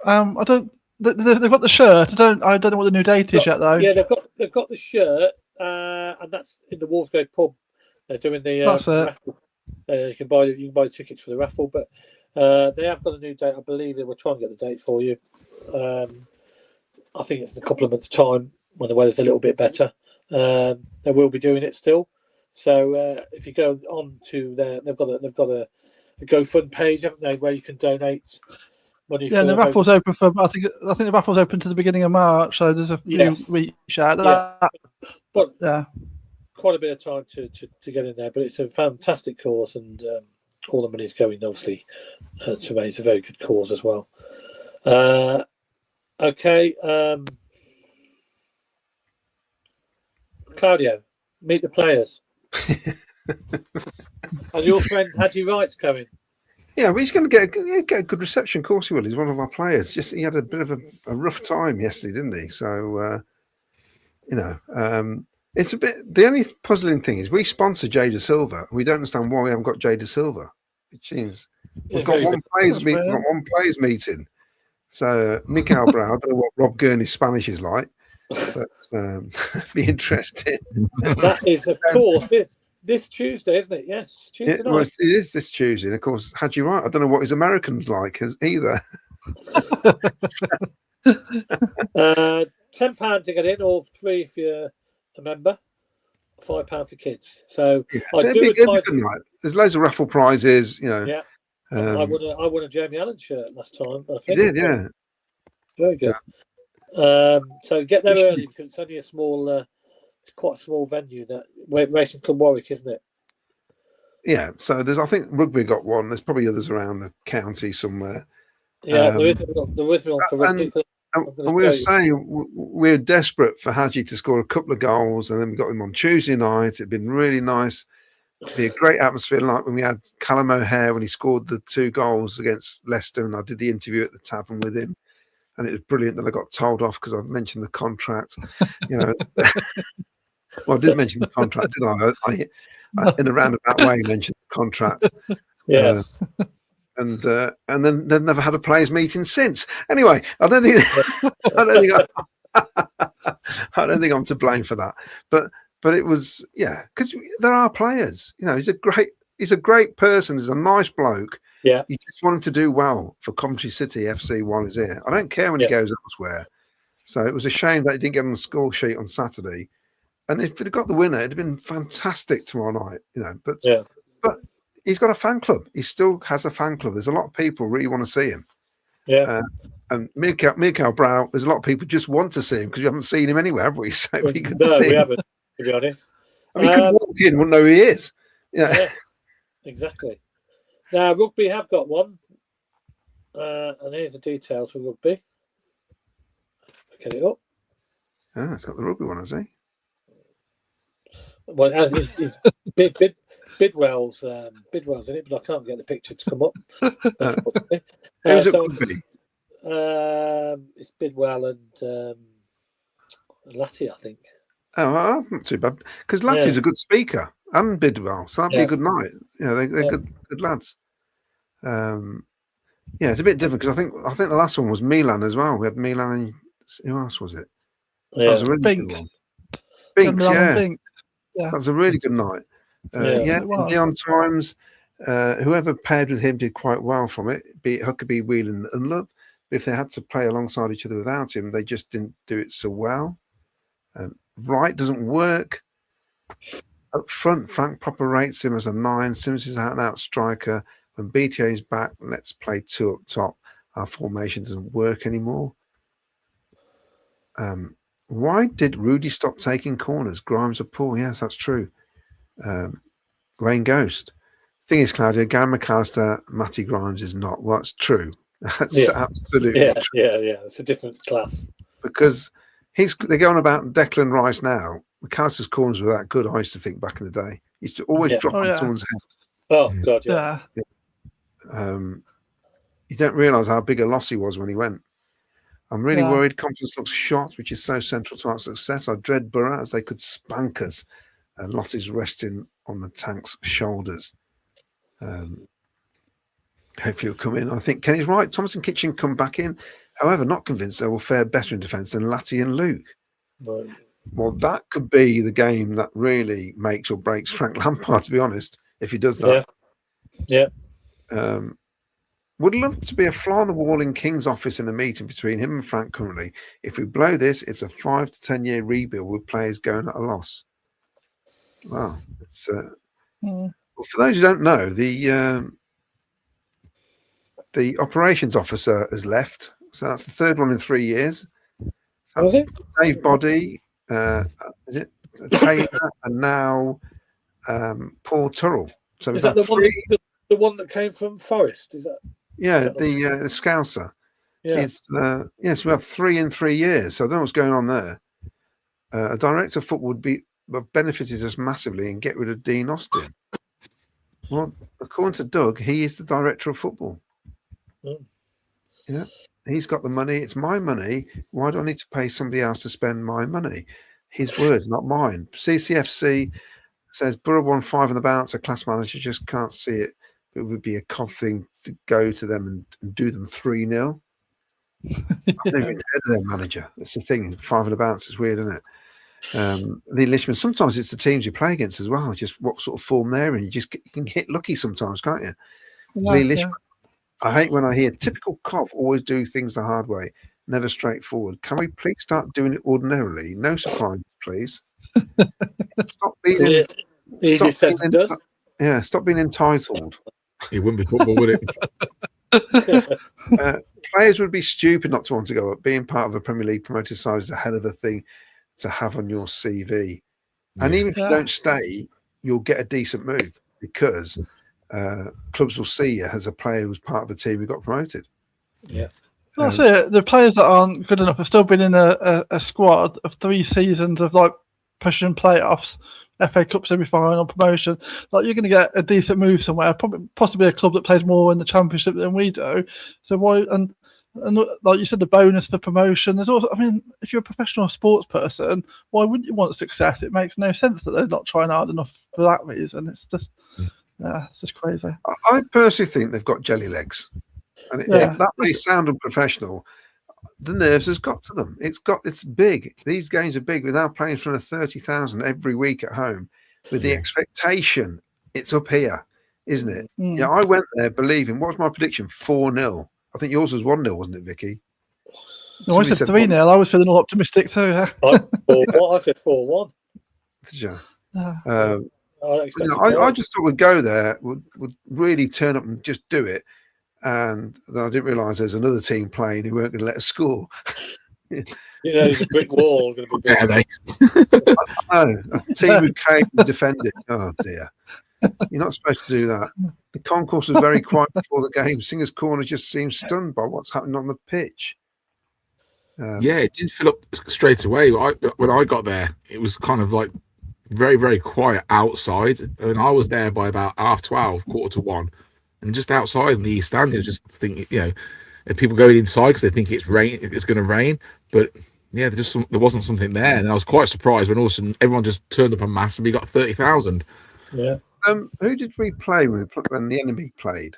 I don't. They've got the shirt. I don't know what the new date is yet, though. Yeah, they've got the shirt, and that's in the Wolfsgate pub. They're doing the raffle. You can buy tickets for the raffle, but they have got a new date. I believe they will try and get the date for you. I think it's in a couple of months' time when the weather's a little bit better. They will be doing it still. So if you go on to they've got a GoFund page, haven't they, where you can donate money. Yeah, and the raffle's open for. I think the raffle's open to the beginning of March. So there's a few weeks out. But yeah. Quite a bit of time to get in there, but it's a fantastic cause, and all the money is going obviously to raise a very good cause as well. Okay, Claudio, meet the players. And your friend Hadji Wright's coming. Yeah, but he's going to get a good reception. Of course he will. He's one of our players. Just he had a bit of a rough time yesterday, didn't he? So it's a bit. The only puzzling thing is we sponsor Jay Da Silva, and we don't understand why we haven't got Jay Da Silva. It seems we've got one players meeting. So Mikael Brown, I don't know what Rob Gurney's Spanish is like, but be interested. That is, of course, this Tuesday, isn't it? Yes, Tuesday night. Well, it is this Tuesday, and of course, Hadji Wright. I don't know what his American's like either. £10 to get in, or £3 if you're a member. £5 for kids. So it'd be good night. There's loads of raffle prizes, you know. Yeah. I won a Jeremy Allen shirt last time. I think. You did, yeah. Very good. Yeah. So get there early because it's only a small, it's quite a small venue. That Racing Club Warwick, isn't it? Yeah. So I think rugby got one. There's probably others around the county somewhere. Yeah, there is one for rugby. And we were saying we're desperate for Hadji to score a couple of goals, and then we got him on Tuesday night. It'd been really nice. It'd be a great atmosphere, like when we had Callum O'Hare when he scored the 2 goals against Leicester, and I did the interview at the tavern with him, and it was brilliant. That I got told off because I mentioned the contract. You know, well, I did mention the contract, didn't I? I in a roundabout way mentioned the contract. Yes. and then they've never had a players' meeting since. Anyway, I don't think I don't think I'm to blame for that. But it was because there are players. You know, he's a great person. He's a nice bloke. Yeah, you just want him to do well for Coventry City FC while he's here. I don't care when he goes elsewhere. So it was a shame that he didn't get on the score sheet on Saturday. And if he'd have got the winner, it'd have been fantastic tomorrow night. You know, but he's got a fan club. He still has a fan club. There's a lot of people really want to see him. Yeah. And Mikael Brow, there's a lot of people just want to see him because you haven't seen him anywhere, have we? So we haven't, to be honest. I mean, he could walk in, wouldn't know who he is. Yeah, exactly. Now, rugby have got one. And here's the details for rugby. Get it up. Oh, it's got the rugby one, has he? Well, it's Bidwell's in it, but I can't get the picture to come up. Who's it rugby? It's Bidwell and Latty, I think. Oh, well, that's not too bad because Latty's a good speaker and Bidwell, so that'd be a good night. Yeah, they're good lads. It's a bit different because I think the last one was Milan as well. We had Milan and who else was it? Yeah, that was a really good one. Binks, that was a really good night. Neon Times, whoever paired with him did quite well from it. Be it Huckabee, Whelan and Love. But if they had to play alongside each other without him, they just didn't do it so well. Wright doesn't work. Up front, Frank Proper rates him as a 9. Sims is out and out striker. When BTA is back, let's play 2 up top. Our formation doesn't work anymore. Why did Rudy stop taking corners? Grimes are poor. Yes, that's true. Wayne Ghost. Thing is, Claudia, Gary McAllister, Matty Grimes is not. Well, that's true. That's absolutely true. Yeah. It's a different class. Because they're going about Declan Rice now. McAllister's corners were that good, I used to think back in the day. He used to always drop on someone's head. Oh, God, yeah. You don't realise how big a loss he was when he went. I'm really worried. Confidence looks shot, which is so central to our success. I dread Borough as they could spank us. Lottie's resting on the Tank's shoulders. Hopefully he'll come in. I think Kenny's right. Thomas and Kitchen come back in. However, not convinced they will fare better in defence than Latty and Luke. Right. Well, that could be the game that really makes or breaks Frank Lampard, to be honest, if he does that. Yeah. Would love to be a fly on the wall in King's office in a meeting between him and Frank currently. If we blow this, it's a 5 to 10 year rebuild with players going at a loss. Wow. It's well, for those who don't know, the operations officer has left. So that's the third one in 3 years. So was it? Dave Boddy, is it Taylor, and now Paul Turrell. So is that the one that came from Forest? Is that? Yeah, the Scouser. Yeah. It's yes, we have 3 in 3 years. So I don't know what's going on there. A director of football would have benefited us massively and get rid of Dean Austin. Well, according to Doug, he is the director of football. Yeah, he's got the money. It's my money. Why do I need to pay somebody else to spend my money? His words, not mine. CCFC says Borough won 5 on the bounce. A class manager just can't see it. It would be a Cov thing to go to them and do them 3-0. I've never even heard of their manager. That's the thing. 5 on the bounce is weird, isn't it? Lee Lishman, sometimes it's the teams you play against as well. Just what sort of form they're in. You can hit lucky sometimes, can't you? Yeah, Lee Lishman. I hate when I hear typical Cov always do things the hard way, never straightforward. Can we please start doing it ordinarily? No surprise, please. Stop being stop being entitled. It wouldn't be football, would it? Players would be stupid not to want to go up. Being part of a Premier League promoted side is a hell of a thing to have on your CV. And even if you don't stay, you'll get a decent move because clubs will see you as a player who's part of a team who got promoted. Yeah. That's it. The players that aren't good enough have still been in a squad of 3 seasons of like pushing playoffs, FA Cup semi-final, promotion. Like you're going to get a decent move somewhere, possibly a club that plays more in the Championship than we do. So why? And like you said, the bonus for promotion. There's also, I mean, if you're a professional sports person, why wouldn't you want success? It makes no sense that they're not trying hard enough for that reason. It's just Yeah, it's just crazy. I personally think they've got jelly legs, and that may sound unprofessional. The nerves has got to them. It's big. These games are big. We're now playing in front of 30,000 every week at home, with the expectation. It's up here, isn't it? Yeah, I went there believing. What was my prediction? 4-0. I think yours was 1-0, wasn't it, Vicky? No, I said 3-0. I was feeling all optimistic too. Yeah. I said 4-1. Did you? I just thought we'd go there, would really turn up and just do it. And then I didn't realise there's another team playing who weren't going to let us score. There's a brick wall going to be there. A team who came and defended. Oh dear, you're not supposed to do that. The concourse was very quiet before the game. Singers' Corner just seemed stunned by what's happening on the pitch. It did fill up straight away. When I got there, it was kind of like very, very quiet outside, and I was there by about 12:30, 1:45. And just outside in the East Stand, I was just thinking, and people going inside because they think it's going to rain. But there wasn't something there, and I was quite surprised when all of a sudden everyone just turned up en masse and we got 30,000. Yeah. Who did we play when the enemy played?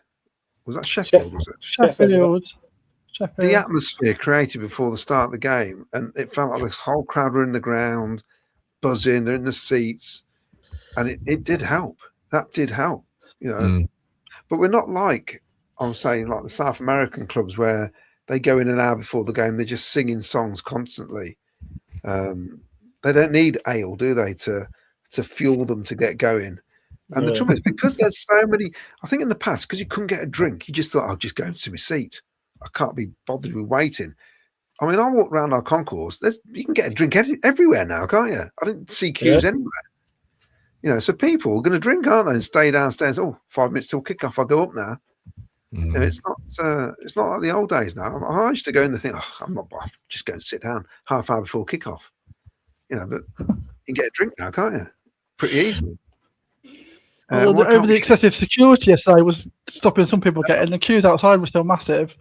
Was that Sheffield? Was it Sheffield? The atmosphere created before the start of the game, and it felt like the whole crowd were in the ground, buzzing. They're in the seats, and it did help. That did help, But we're not like, I'm saying, like the South American clubs where they go in an hour before the game, they're just singing songs constantly. They don't need ale, do they, to fuel them to get going? And the trouble is, because there's so many, I think in the past, because you couldn't get a drink, you just thought, I'll just go into my seat. I can't be bothered with waiting. I mean, I walk around our concourse, you can get a drink everywhere now, can't you? I didn't see queues anywhere. So people are going to drink, aren't they, and stay downstairs. 5 minutes till kickoff. I'll go up now. And it's not like the old days now. I used to go in and think, I'm just going to sit down half hour before kickoff. But you can get a drink now, can't you? Pretty easily. Over the excessive security yesterday was stopping some people getting. The queues outside were still massive.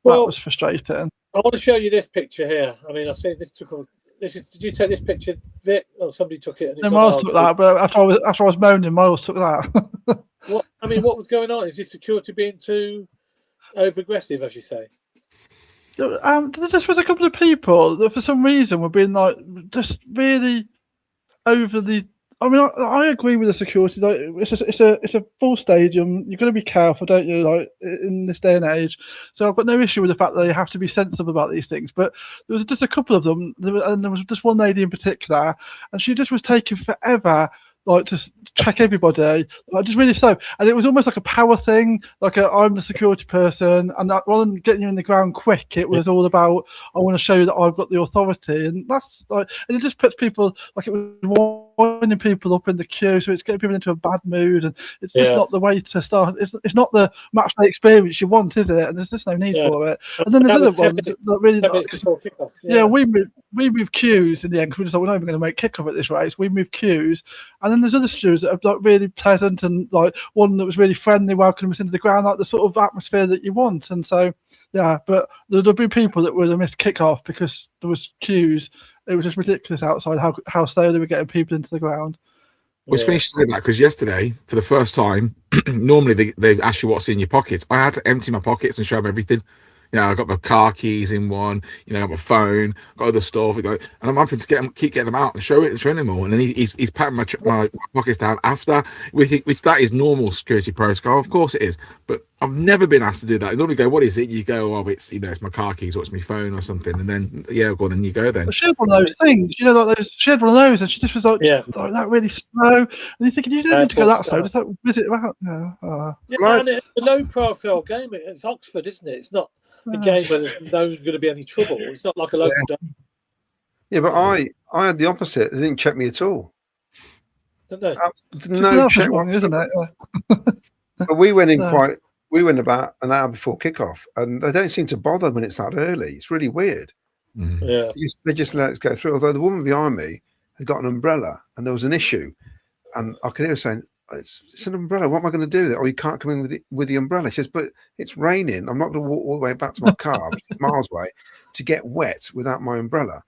That was frustrating. I want to show you this picture here. I mean, I see this took a. Did you take this picture, Vic? Or somebody took it? No, Miles took that, but after I was moaning, Miles took that. What was going on? Is this security being too over aggressive, as you say? There just was a couple of people that, for some reason, were being just really overly. I mean, I agree with the security. It's a full stadium. You've got to be careful, don't you? In this day and age. So I've got no issue with the fact that they have to be sensible about these things. But there was just a couple of them, and there was just one lady in particular, and she just was taking forever. To check everybody, just really slow, and it was almost like a power thing. I'm the security person, and rather than getting you in the ground quick, it was all about I want to show you that I've got the authority, and that's and it just puts people it was winding people up in the queue, so it's getting people into a bad mood, and it's just not the way to start. It's not the match day experience you want, is it? And there's just no need for it. And then there's other ones that really we moved queues in the end because we just thought we're not even going to make kickoff at this race. We moved queues, and then there's other stewards that are really pleasant and one that was really friendly, welcoming us into the ground, the sort of atmosphere that you want. And so, but there'll be people that would have missed kickoff because there was queues. It was just ridiculous outside how slow they were getting people into the ground. Well, it's finished saying that because yesterday, for the first time, normally they ask you what's in your pockets. I had to empty my pockets and show them everything. I got my car keys in one, I got my phone, got other stuff, and I'm having to keep getting them out and show them all. And then he's patting my pockets down after, which that is normal security protocol. Of course it is, but I've never been asked to do that. You normally go, what is it? You go, it's it's my car keys or it's my phone or something, and then then you go then. She had one of those things, she had one of those, and she just was that really slow. And you're thinking, you don't need to go that slow. Just visit about. And it's a low profile game. It's Oxford, isn't it? It's not a game where there's no going to be any trouble. It's not like a local game. Yeah, but I had the opposite. They didn't check me at all. Don't they? No check, wrong, isn't it? But we went in we went about an hour before kickoff, and they don't seem to bother when it's that early. It's really weird. Yeah, they just let us go through. Although the woman behind me had got an umbrella, and there was an issue, and I could hear her saying, "It's an umbrella. What am I going to do there? Oh, you can't come in with the umbrella." She says, "But it's raining. I'm not going to walk all the way back to my car, miles away, to get wet without my umbrella."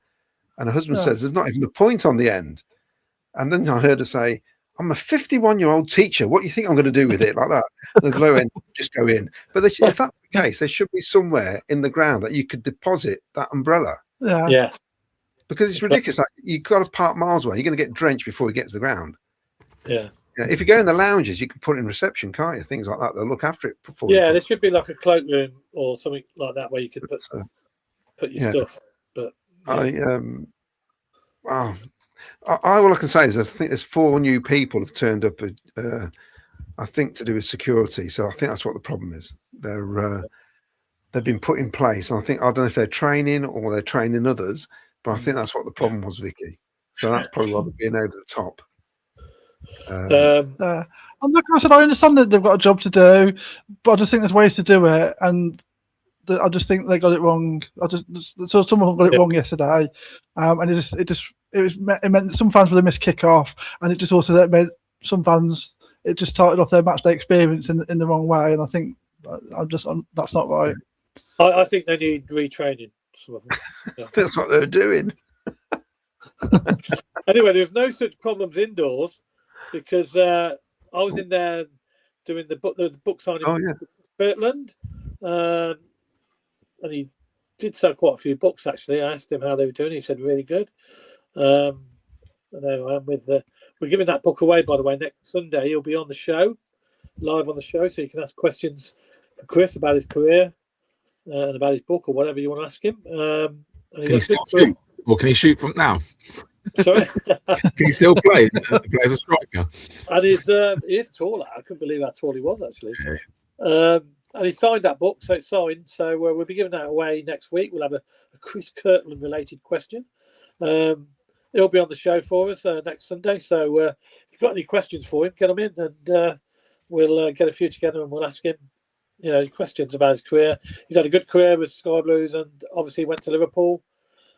And her husband says, "There's not even a point on the end." And then I heard her say, I'm a 51-year-old teacher. What do you think I'm going to do with it like that? There's low end, just go in. But if that's the case, there should be somewhere in the ground that you could deposit that umbrella. Yeah. Yes. Because it's ridiculous. Like, you've got to park miles away. You're going to get drenched before you get to the ground. Yeah. If you go in the lounges, you can put it in reception, can't you? Things like that. They'll look after it. Yeah, there should be like a cloakroom or something like that where you could put your stuff. But all I can say is I think there's 4 new people have turned up. I think to do with security. So I think that's what the problem is. They've been put in place. And I don't know if they're training or they're training others, but I think that's what the problem was, Vicky. So that's probably why they're being over the top. And like I said, I understand that they've got a job to do, but I just think there's ways to do it, and I just think they got it wrong. So someone got it wrong yesterday, and it meant some fans would have missed kick-off, and it just also meant some fans it just started off their match day experience in the wrong way, and I think that's not right. I think they need retraining. Some of them. Yeah. That's what they're doing. Anyway, there's no such problems indoors because I was in there doing the book signing with Bertland, and he did sell quite a few books actually. I asked him how they were doing. He said really good. And there I am with we're giving that book away, by the way, next Sunday. He'll be on the show, live on the show, so you can ask questions for Chris about his career and about his book or whatever you want to ask him. Can he still shoot? Or can he shoot from now? Sorry? Can he still play as a striker? And he is taller. I couldn't believe how tall he was, actually. Yeah. And he signed that book, so it's signed. So we'll be giving that away next week. We'll have a Chris Kirtland-related question. He'll be on the show for us next Sunday. So if you've got any questions for him, get them in, and we'll get a few together and we'll ask him, questions about his career. He's had a good career with Sky Blues, and obviously went to Liverpool.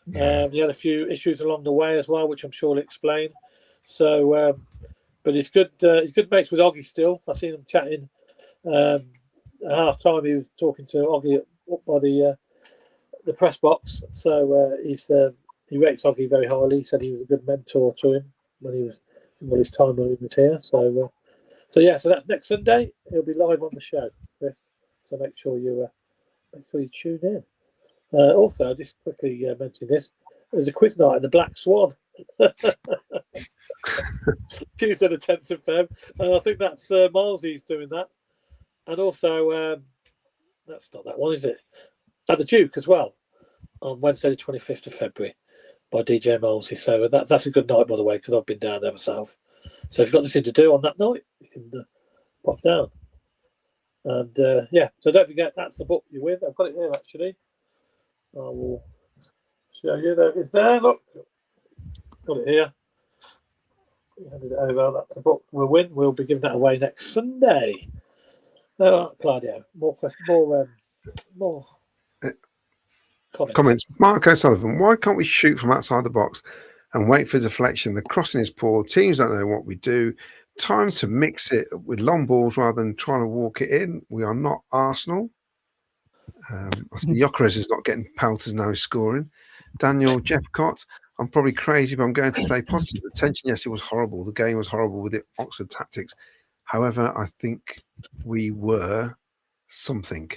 He had a few issues along the way as well, which I'm sure he'll explain. So, but he's good mates with Oggy still. I've seen him chatting. At half time, he was talking to Oggy up by the press box. So he rates Oggy very highly. He said he was a good mentor to him when he was his time when he was here. So that's next Sunday. He'll be live on the show, Chris. So make sure you tune in. Also, I'll just quickly mention this. There's a quiz night at the Black Swan. Tuesday the 10th of Feb. And I think that's Miles's doing that. And also, that's not that one, is it? At the Duke as well, on Wednesday the 25th of February by DJ Milesy. So that's a good night, by the way, because I've been down there myself. So if you've got anything to do on that night, you can pop down. And so don't forget, that's the book you're with. I've got it here, actually. I will show you. There it's there. Look, got it here. Handed it over. That's the book we'll win. We'll be giving that away next Sunday. Claudio, more questions, more comments. Mark O'Sullivan, why can't we shoot from outside the box and wait for deflection? The crossing is poor. Teams don't know what we do. Time to mix it with long balls rather than trying to walk it in. We are not Arsenal. I think Gyökeres is not getting pelters now. He's scoring. Daniel Jeffcott, I'm probably crazy, but I'm going to stay positive. The tension yesterday was horrible. The game was horrible with the Oxford tactics. However, I think we were something.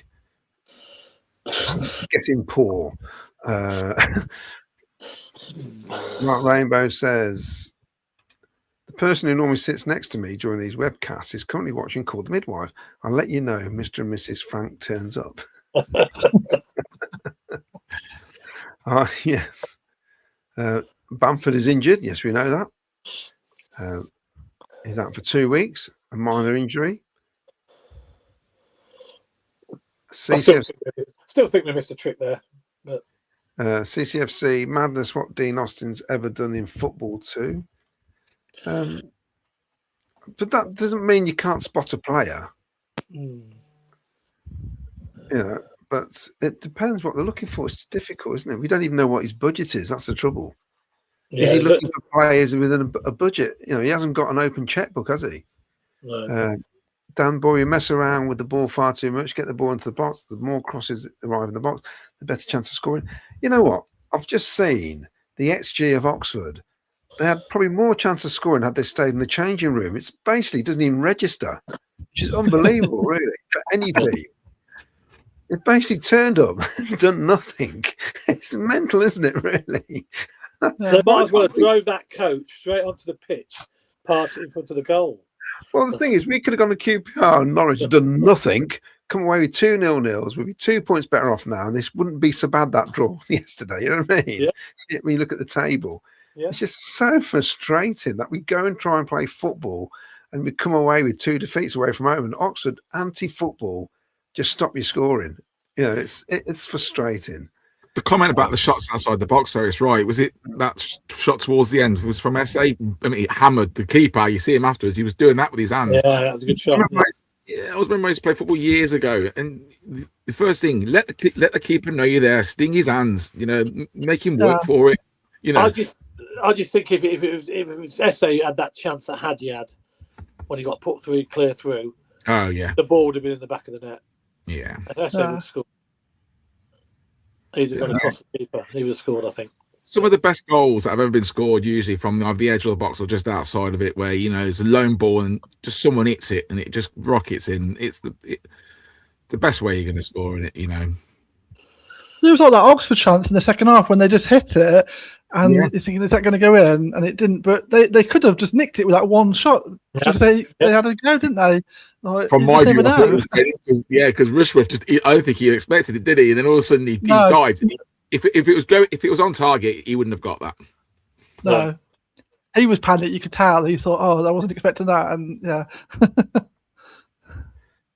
Getting poor. Mark Rainbow says, the person who normally sits next to me during these webcasts is currently watching Call the Midwife. I'll let you know if Mr. and Mrs. Frank turns up. Yes. Bamford is injured. Yes, we know that. He's out for 2 weeks. A minor injury. CCFC, still think we missed a trick there. But CCFC, madness what Dean Austin's ever done in football too. But that doesn't mean you can't spot a player. But it depends what they're looking for. It's difficult, isn't it? We don't even know what his budget is. That's the trouble. Yeah, is he looking for players within a budget? He hasn't got an open checkbook, has he? No. Dan Boy, you mess around with the ball far too much, get the ball into the box. The more crosses arrive in the box, the better chance of scoring. You know what? I've just seen the XG of Oxford they had probably more chance of scoring had they stayed in the changing room. It's basically doesn't even register, which is unbelievable, really, for any team. It basically turned up and done nothing. It's mental, isn't it, really? They might as well have drove that coach straight onto the pitch, parked it in front of the goal. Well, the thing is, we could have gone to QPR and Norwich and done nothing, come away with 2 0-0s. We'd be 2 points better off now, and this wouldn't be so bad, that draw yesterday. You know what I mean? Yeah. When you look at the table, Yeah. it's just so frustrating that we go and try and play football and we come away with 2 defeats away from home. And Oxford, anti-football, just stop you scoring. You know, it's frustrating. The comment about the shots outside the box, though, it's right. Was it that shot towards the end was from SA? I mean, he hammered the keeper. You see him afterwards. He was doing that with his hands. Yeah, that was a good shot. I was remember I used to play football years ago, and the first thing, let the keeper know you're there. Sting his hands. You know, make him work for it. You know, I just think if it was SA had that chance that Hadji had when he got put through, clear through. Oh yeah, the ball would have been in the back of the net. Yeah, and SA would have scored. He'd have gone across the keeper. He would have scored, I think. Some of the best goals that have ever been scored, usually from either the edge of the box or just outside of it, where you know it's a lone ball and just someone hits it and it just rockets in. It's the best way you're going to score in it, you know. There was like that Oxford chance in the second half when they just hit it, and you're thinking, is that going to go in? And it didn't. But they could have just nicked it with that one shot. Because they had a go, didn't they? Like, from my view, because Rushworth I don't think he expected it, did he? And then all of a sudden he dived. If it was on target, he wouldn't have got that. No. He was panicked. You could tell. He thought, "Oh, I wasn't expecting that." And yeah.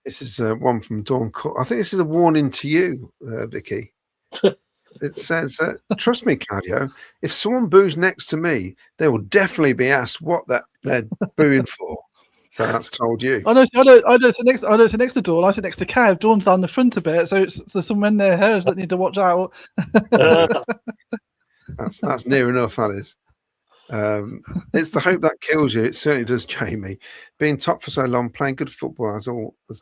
This is one from Dawn. I think this is a warning to you, Vicky. It says, "Trust me, Claudio. If someone boos next to me, they will definitely be asked what they're booing for." So that's told you. I don't sit next to Dawn. I sit next to Kev. Dawn's down the front a bit, so there's someone near her that need to watch out. That's near enough. That is. It's the hope that kills you. It certainly does, Jamie. Being top for so long, playing good football as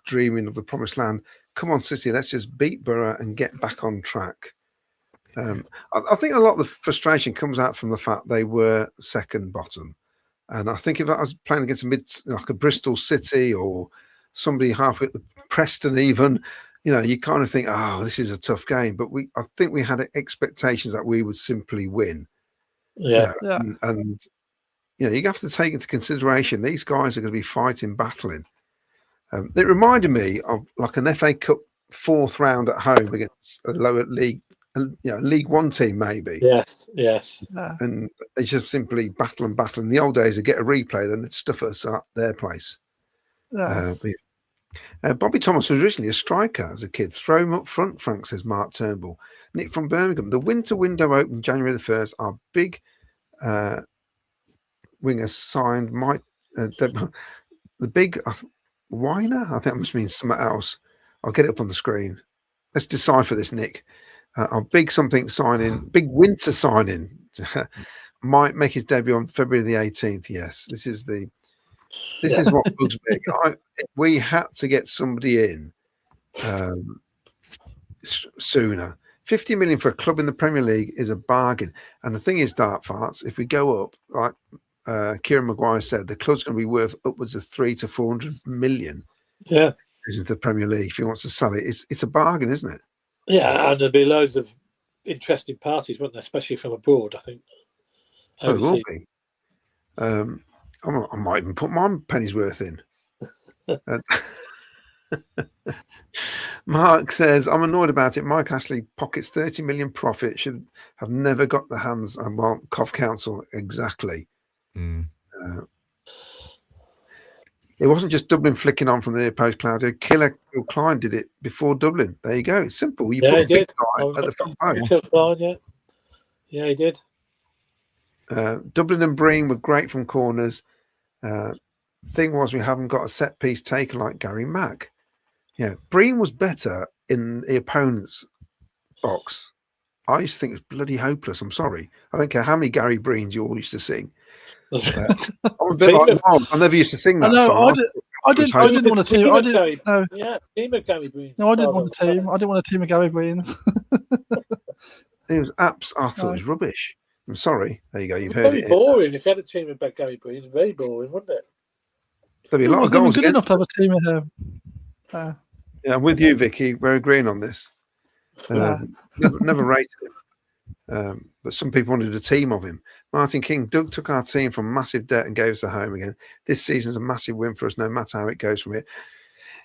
dreaming of the promised land. Come on, City, let's just beat Borough and get back on track. I think a lot of the frustration comes out from the fact they were second bottom. And I think if I was playing against like a Bristol City or somebody halfway at the Preston even, you know, you kind of think, oh, this is a tough game. But I think we had expectations that we would simply win. Yeah. And you know, you have to take into consideration these guys are going to be fighting, battling. It reminded me of like an FA Cup 4th round at home against a lower league, League One team maybe. Yes. And they just simply battle and battle. In the old days, they get a replay, then they'd stuff us at their place. Bobby Thomas was originally a striker as a kid. Throw him up front, Frank, says Mark Turnbull. Nick from Birmingham. The winter window opened January the 1st. Our big winger signed the big Weiner. I think that must mean something else. I'll get it up on the screen. Let's decipher this, Nick. Our big winter signing might make his debut on February the 18th. Yes, this is what bugs me. We had to get somebody in sooner. 50 million for a club in the Premier League is a bargain. And the thing is, Dark Farts, if we go up, like Kieran Maguire said, the club's going to be worth upwards of 300 to 400 million. Yeah, is the Premier League. If he wants to sell it, it's a bargain, isn't it? Yeah, and there'll be loads of interesting parties, won't there? Especially from abroad, I think. Oh, it will be. I might even put my penny's worth in. Mark says, I'm annoyed about it. Mike Ashley pockets 30 million profit. Should have never got the hands. Well, Cov Council, exactly. It wasn't just Dublin flicking on from the near post, Claudio. Killer Klein did it before Dublin. There you go. It's simple. You put a big guy at the front post. Yeah, he did. Dublin and Breen were great from corners. Thing was, we haven't got a set piece taker like Gary Mack. Yeah, Breen was better in the opponent's box. I used to think it was bloody hopeless. I'm sorry. I don't care how many Gary Breens you all used to sing. I'm a bit like Mom. I never used to sing that song. I didn't want a team. I didn't. Team of Gary Breens. No, I didn't want a team. I didn't want a team of Gary Breens. It was I thought it was rubbish. I'm sorry. There you go. You've It's heard very it. boring. If you had a team with Gary Breen, it's very boring, wouldn't it? There'll be a It lot of wasn't even goals good enough against to have us. a team with him. Yeah, I'm with you, Vicky. We're agreeing on this. Never rated him. But some people wanted a team of him. Martin King, Doug took our team from massive debt and gave us a home again. This season's a massive win for us, no matter how it goes from here.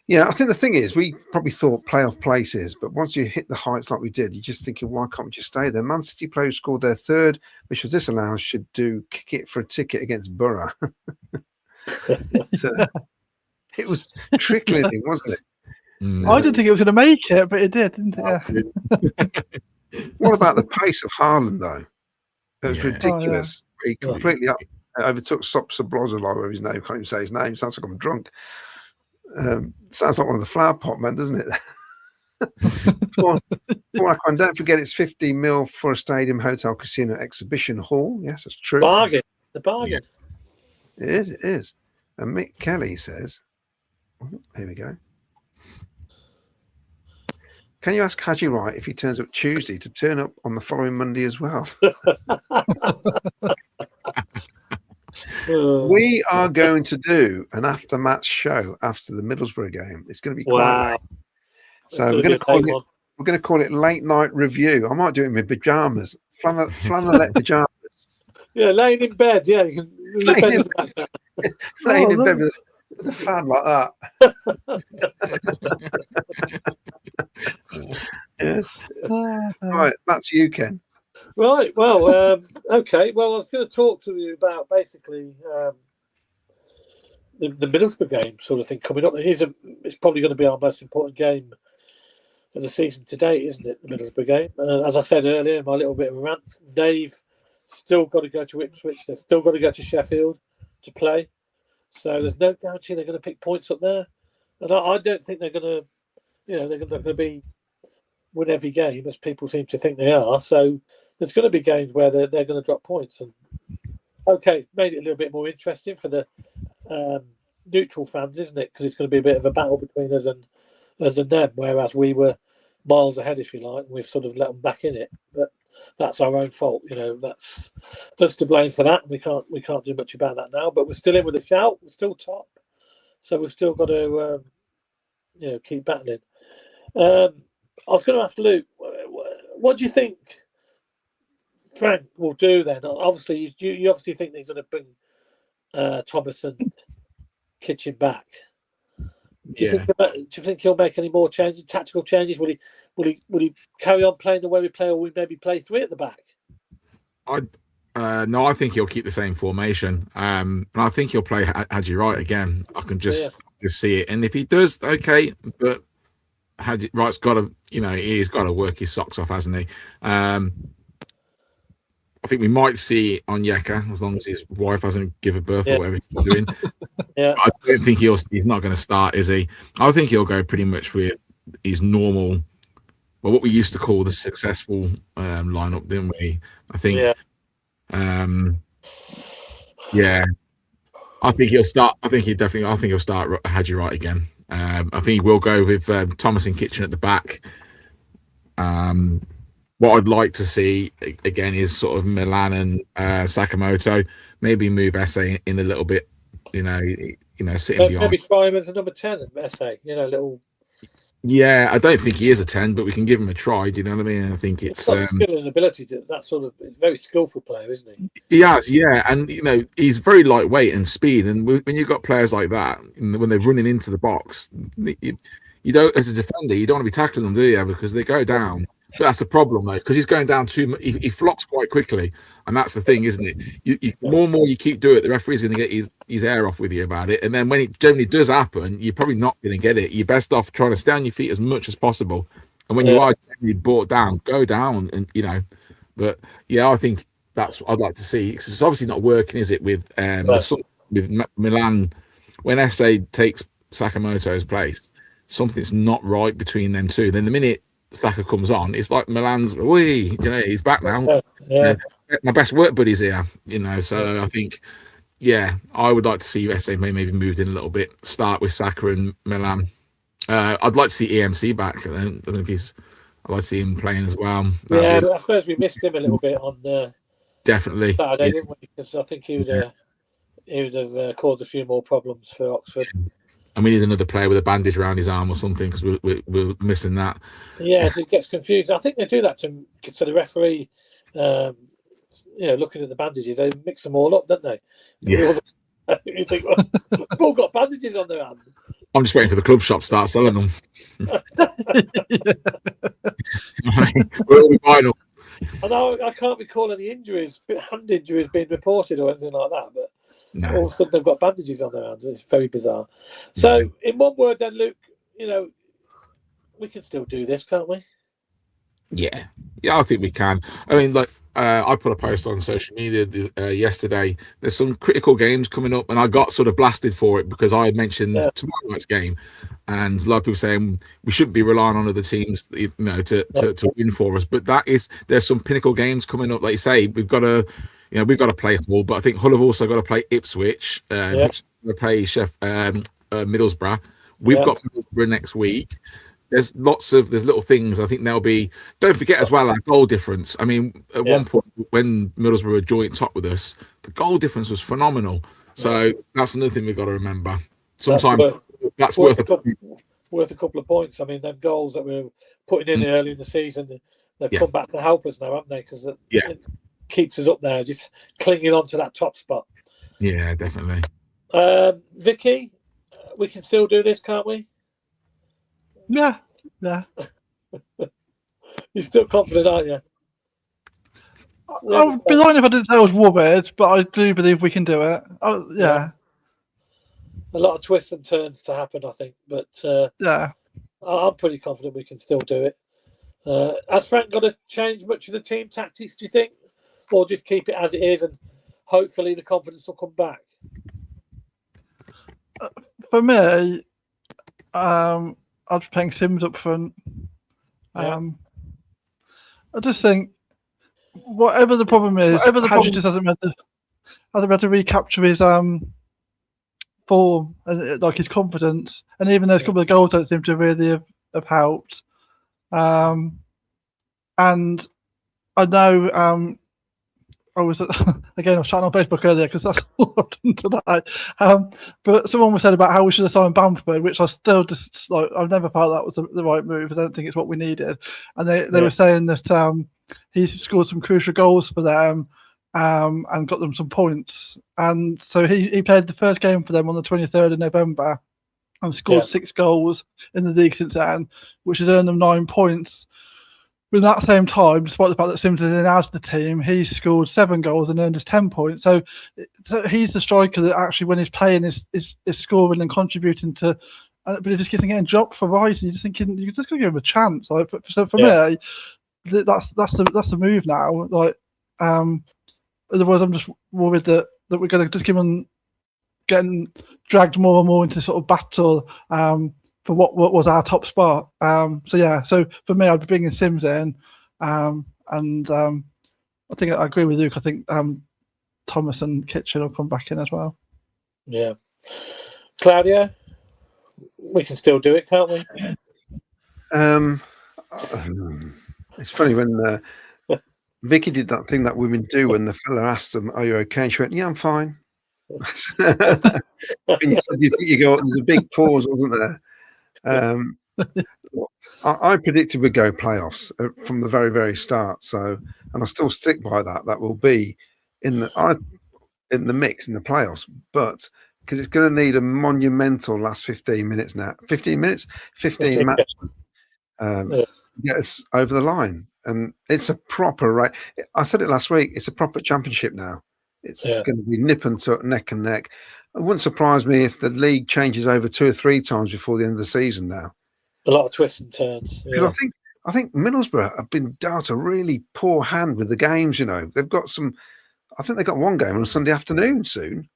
Yeah, I think the thing is, we probably thought playoff places, but once you hit the heights like we did, you're just thinking, why can't we just stay there? Man City players scored their third, which was disallowed, should do kick it for a ticket against Borough. It was trickling in, wasn't it? I didn't think it was going to make it, but it did, didn't it? What about the pace of Haaland, though? It was ridiculous. Oh, yeah. He completely overtook Substitutions, whatever his name. Can't even say his name. Sounds like I'm drunk. Sounds like one of the flower pot men, doesn't it? And don't forget, it's 15 mil for a stadium, hotel, casino, exhibition hall. Yes, that's true. Bargain. The bargain. Yeah. It is. It is. And Mick Kelly says, here we go. Can you ask Haji Wright if he turns up Tuesday to turn up on the following Monday as well? We are going to do an after-match show after the Middlesbrough game. It's going to be quite late. So we're going to call it late night review. I might do it in my pajamas, flannelette pajamas. Yeah, laying in bed. Yeah, you can laying in bed with a fan like that. Yes. Right, back to you, Ken. Right. Well, okay. Well, I was going to talk to you about basically the Middlesbrough game sort of thing coming up. It's probably going to be our most important game of the season to date, isn't it? The Middlesbrough game. As I said earlier, my little bit of a rant. They've still got to go to Ipswich. They've still got to go to Sheffield to play. So there's no guarantee they're going to pick points up there. And I don't think they're going to, they're going to be win every game as people seem to think they are. So there's going to be games where they're going to drop points. And okay, made it a little bit more interesting for the neutral fans, isn't it? Because it's going to be a bit of a battle between us and them. Whereas we were miles ahead, if you like, and we've sort of let them back in it. But that's our own fault, That's us to blame for that. We can't do much about that now. But we're still in with a shout. We're still top, so we've still got to keep battling. I was going to ask Luke, what do you think Frank will do then? Obviously, you obviously think he's going to bring Thomas and Kitchen back. Do you think he'll make any more changes, tactical changes? Will he carry on playing the way we play, or will we maybe play three at the back? No, I think he'll keep the same formation. And I think he'll play Haji Wright again. I can just see it. And if he does, okay, but Haji Wright's got to, he's got to work his socks off, hasn't he? I think we might see Onyeka, as long as his wife hasn't given birth or whatever he's doing. I don't think he's not going to start, is he? I think he'll go pretty much with his normal, well, what we used to call the successful lineup, didn't we? I think. I think he'll start. I think he'll start Haji Wright again. I think he will go with Thomas and Kitchen at the back. What I'd like to see again is sort of Milan and Sakamoto. Maybe move Esse in a little bit. Sitting behind. Maybe try him as a number 10 at Esse. Little. Yeah, I don't think he is a 10, but we can give him a try. Do you know what I mean? I think it's skill and ability to that sort of very skillful player, isn't he? He has, yeah, and he's very lightweight and speed. And when you've got players like that, when they're running into the box, you don't, as a defender, you don't want to be tackling them, do you? Because they go down. But that's the problem, though, because he's going down too much. He flops quite quickly, and that's the thing, isn't it? The more and more you keep doing it, the referee's going to get his air off with you about it. And then when it generally does happen, you're probably not going to get it. You're best off trying to stay on your feet as much as possible. And when you are generally brought down, go down, and But I think that's what I'd like to see. Because it's obviously not working, is it? With Milan, when Esse takes Sakamoto's place, something's not right between them two. Then the minute Saka comes on, it's like Milan's, he's back now. My best work buddy's here, so I think, I would like to see Esse maybe moved in a little bit, start with Saka and Milan. I'd like to see EMC back. I don't know if I'd like to see him playing as well. But I suppose we missed him a little bit on definitely. Saturday, didn't we? Because I think he would have caused a few more problems for Oxford. And we need another player with a bandage around his arm or something because we're missing that. Yeah, it gets confused. I think they do that to the referee. Looking at the bandages, they mix them all up, don't they? Yeah. You think, well, they've all got bandages on their hand. I'm just waiting for the club shop to start selling them. We're all final. I can't recall any hand injuries being reported or anything like that, but No. all of a sudden they've got bandages on their hands. It's very bizarre. So, in one word, then, Luke, we can still do this, can't we? Yeah, I think we can. I mean, like, I put a post on social media yesterday. There's some critical games coming up, and I got sort of blasted for it because I had mentioned tomorrow night's game, and a lot of people saying we shouldn't be relying on other teams, to win for us. But there's some pinnacle games coming up. Like you say, we've got to play Hull, but I think Hull have also got to play Ipswich. Ipswich going to play Middlesbrough. We've got Middlesbrough next week. There's little things. I think there'll be. Don't forget as well our goal difference. I mean, at one point when Middlesbrough were joint top with us, the goal difference was phenomenal. So that's another thing we've got to remember. Sometimes that's worth a couple of points. I mean, them goals that we were putting in early in the season, they've come back to help us now, haven't they? Because it keeps us up there, just clinging on to that top spot. Yeah, definitely. Vicky, we can still do this, can't we? Yeah. You're still confident, aren't you? I would be lying if I didn't say I was worried, but I do believe we can do it. Oh, yeah. A lot of twists and turns to happen, I think, but I'm pretty confident we can still do it. Has Frank got to change much of the team tactics, do you think? Or just keep it as it is and hopefully the confidence will come back? For me, I'd be playing Sims up front. I just think whatever the problem is, Hadji just hasn't been able to recapture his form, like his confidence, and even those couple of goals don't seem to really have helped. And I know I was chatting on Facebook earlier because that's all I've done tonight. But someone was said about how we should have signed Bamford, which I still just I've never felt that was the right move. I don't think it's what we needed. And they were saying that he scored some crucial goals for them and got them some points. And so he played the first game for them on the 23rd of November and scored 6 goals in the league since then, which has earned them 9 points. But at that same time, despite the fact that Sims is in and out of the team, he scored 7 goals and earned us 10 points. So he's the striker that actually, when he's playing, is scoring and contributing to. But he just keeps getting dropped for right, and you're just thinking you're just going to give him a chance. Like, so for me, that's the move now. Like, otherwise, I'm just worried that we're going to just keep on getting dragged more and more into sort of battle. For what was our top spot. So for me, I'd be bringing Sims in, and I think I agree with Luke. I think Thomas and Kitchen will come back in as well. Yeah, Claudia, we can still do it, can't we? It's funny when Vicky did that thing that women do when the fella asked them, "Are you okay?" And she went, "Yeah, I'm fine." And you said, "Do you think you go?" There's a big pause, wasn't there? I predicted we'd go playoffs from the very, very start. So, and I still stick by that. That will be in the mix in the playoffs, but because it's going to need a monumental last 15 minutes now. 15 minutes, 15 matches. Get us over the line, and it's a proper right. I said it last week. It's a proper championship now. It's going to be nip and tuck, neck and neck. It wouldn't surprise me if the league changes over 2 or 3 times before the end of the season now. A lot of twists and turns. Yeah. I think Middlesbrough have been dealt a really poor hand with the games. They've got some. I think they've got one game on a Sunday afternoon soon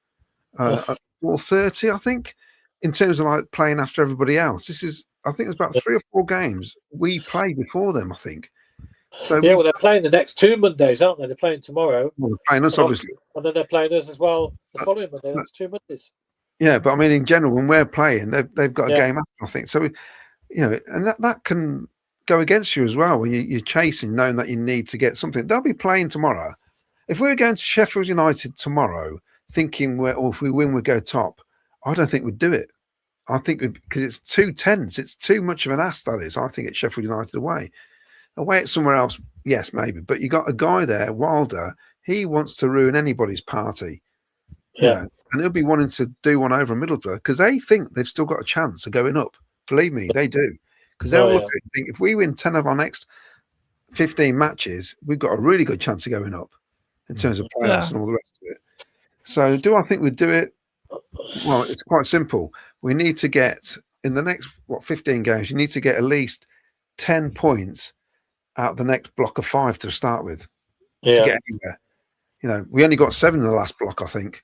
at 4:30. I think, in terms of like playing after everybody else. I think there's about 3 or 4 games we play before them. I think. So well, they're playing the next 2 Mondays, aren't they? They're playing tomorrow. Well, they're playing us, obviously. And then they're playing us as well the following Monday. That's 2 Mondays. Yeah, but I mean, in general, when we're playing, they've got a game after, I think. So, and that can go against you as well when you're chasing, knowing that you need to get something. They'll be playing tomorrow. If we were going to Sheffield United tomorrow, thinking if we win, we go top, I don't think we'd do it. I think because it's too tense, it's too much of an ask. That is, I think it's Sheffield United away. Away at somewhere else, yes, maybe. But you got a guy there, Wilder. He wants to ruin anybody's party. Yeah. And he'll be wanting to do one over Middlesbrough because they think they've still got a chance of going up. Believe me, they do. Because they'll look at it and think if we win 10 of our next 15 matches, we've got a really good chance of going up in terms of players and all the rest of it. So do I think we'd do it? Well, it's quite simple. We need to get, in the next, 15 games, you need to get at least 10 points out the next block of 5 to start with to get anywhere. You know, we only got 7 in the last block, I think.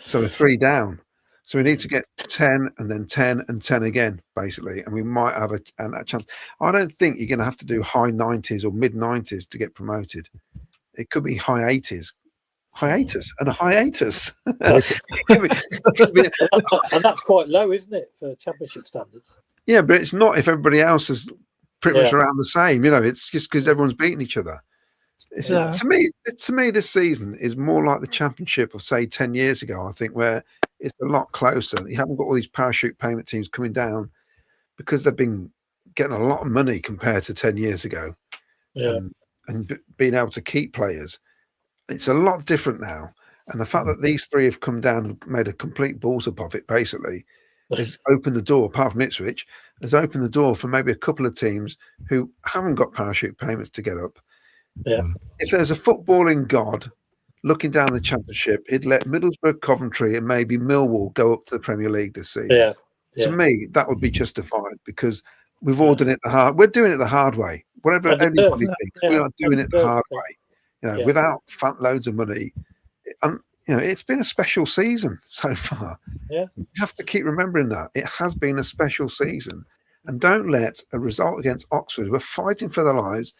So we're 3 down. So we need to get 10 and then 10 and 10 again, basically. And we might have a chance. I don't think you're going to have to do high 90s or mid 90s to get promoted. It could be high 80s. Hiatus and a hiatus. And that's quite low, isn't it, for Championship standards? Yeah, but it's not if everybody else is pretty much around the same. You know, it's just because everyone's beating each other. To me, this season is more like the Championship of, say, 10 years ago, I think, where it's a lot closer. You haven't got all these parachute payment teams coming down because they've been getting a lot of money compared to 10 years ago. Yeah. And being able to keep players. It's a lot different now. And the fact that these 3 have come down and made a complete balls up of it, basically, has opened the door, apart from Ipswich, has opened the door for maybe a couple of teams who haven't got parachute payments to get up. Yeah. If there's a footballing god looking down the Championship, he'd let Middlesbrough, Coventry and maybe Millwall go up to the Premier League this season. To me, that would be justified because we've all done it the hard. We're doing it the hard way. Whatever anybody thinks, we are doing it the hard way. You know, without fat loads of money, and you know, it's been a special season so far. Yeah, you have to keep remembering that it has been a special season, and don't let a result against Oxford, we're fighting for their lives,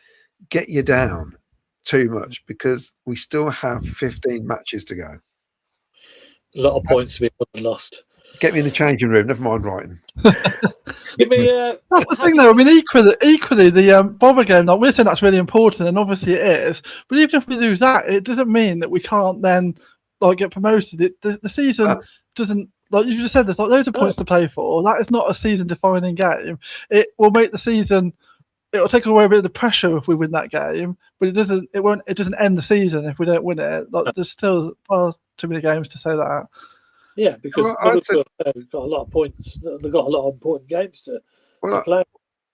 get you down too much because we still have 15 matches to go. A lot of points to be won and lost. Get me in the changing room. Never mind writing. Give me. That's the thing, though. I mean, equally, the Bother game. Like, we're saying that's really important, and obviously it is. But even if we lose that, it doesn't mean that we can't then get promoted. The season doesn't. Like you just said, there's loads of points to play for. That is not a season-defining game. It will make the season. It will take away a bit of the pressure if we win that game, but it doesn't. It won't. It doesn't end the season if we don't win it. There's still far too many games to say that. Yeah, because we've got a lot of points. They've got a lot of important games to play.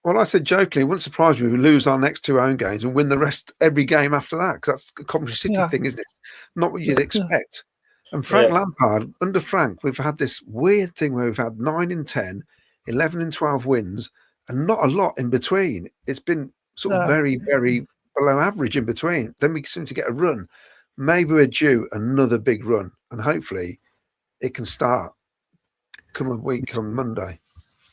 Well, I said jokingly, it wouldn't surprise me if we lose our next 2 home games and win the rest every game after that, because that's the Coventry City thing, isn't it? It's not what you'd expect. And Frank Lampard, under Frank, we've had this weird thing where we've had 9 in 10, 11 in 12 wins, and not a lot in between. It's been sort of very, very below average in between. Then we seem to get a run. Maybe we're due another big run, and hopefully it can start come a week on Monday.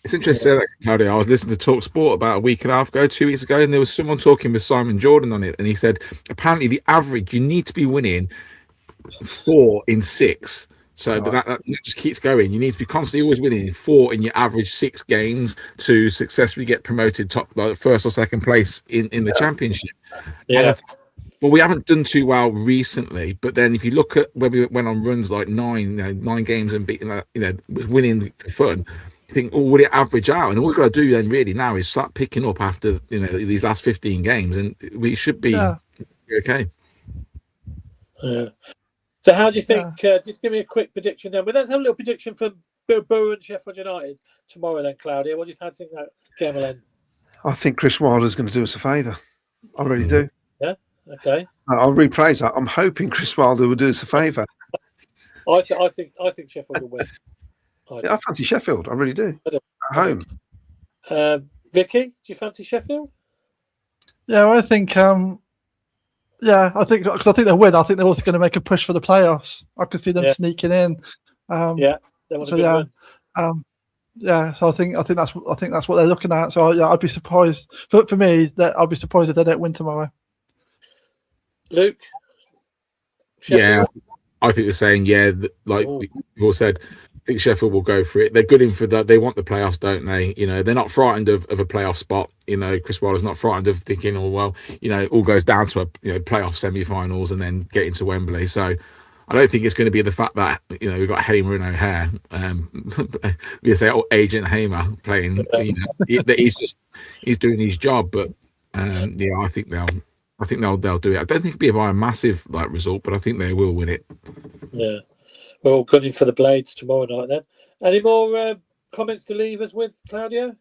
It's interesting, Claudio. I was listening to Talk Sport about a week and a half ago, 2 weeks ago, and there was someone talking with Simon Jordan on it, and he said apparently the average, you need to be winning 4 in 6. So that just keeps going. You need to be constantly always winning 4 in your average 6 games to successfully get promoted top, like first or second place in the Championship. Yeah. Well, we haven't done too well recently, but then if you look at where we went on runs like 9 games and beating, winning for fun, you think, oh, would it average out? And all we've got to do then really now is start picking up after these last 15 games, and we should be okay. Yeah. So, how do you think? Just give me a quick prediction then. But let's have a little prediction for Middlesbrough and Sheffield United tomorrow, then, Claudia. What do you think that game will end? I think Chris Wilder's going to do us a favour. I really do. Yeah. Okay. I'll rephrase that. I'm hoping Chris Wilder will do us a favour. I think Sheffield will win. I fancy Sheffield. I really do. At home. Vicky, do you fancy Sheffield? Yeah, I think. I think because I think they'll win. I think they're also going to make a push for the playoffs. I could see them sneaking in. They want a good win. So I think that's what they're looking at. So I'd be surprised. For me, that I'd be surprised if they don't win tomorrow. Luke? Sheffield? I think they're saying, like we all said, I think Sheffield will go for it. They're good in for that. They want the playoffs, don't they? They're not frightened of a playoff spot. Chris Wilder's not frightened of thinking, it all goes down to a playoff semi-finals and then get into Wembley. So I don't think it's going to be the fact that we've got Hamer and O'Hare, we say Agent Hamer playing. That he's doing his job, but I think they'll do it. I don't think it'll be by a massive result, but I think they will win it. Yeah, we're all gunning for the Blades tomorrow night. Then, any more comments to leave us with, Claudio?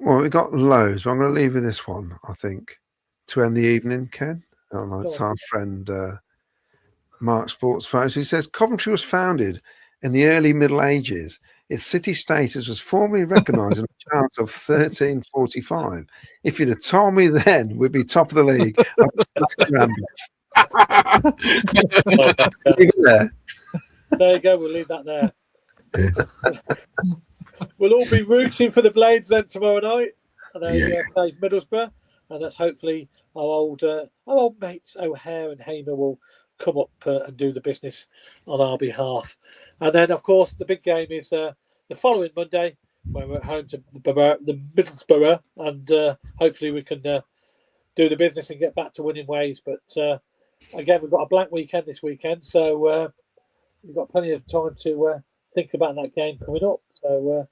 Well, we got loads, but I'm going to leave with this one. I think to end the evening, Ken. It's our friend Mark Sports Photos. He says Coventry was founded in the early Middle Ages. Its city status was formally recognised in a chart of 1345. If you'd have told me then we'd be top of the league, There you go. We'll leave that there. We'll all be rooting for the Blades then tomorrow night. And they play Middlesbrough, and that's hopefully our old mates O'Hare and Hamer will come up and do the business on our behalf. And then, of course, the big game is the following Monday when we're at home to the Middlesbrough, and hopefully we can do the business and get back to winning ways. But again, we've got a blank weekend this weekend, so we've got plenty of time to think about that game coming up. So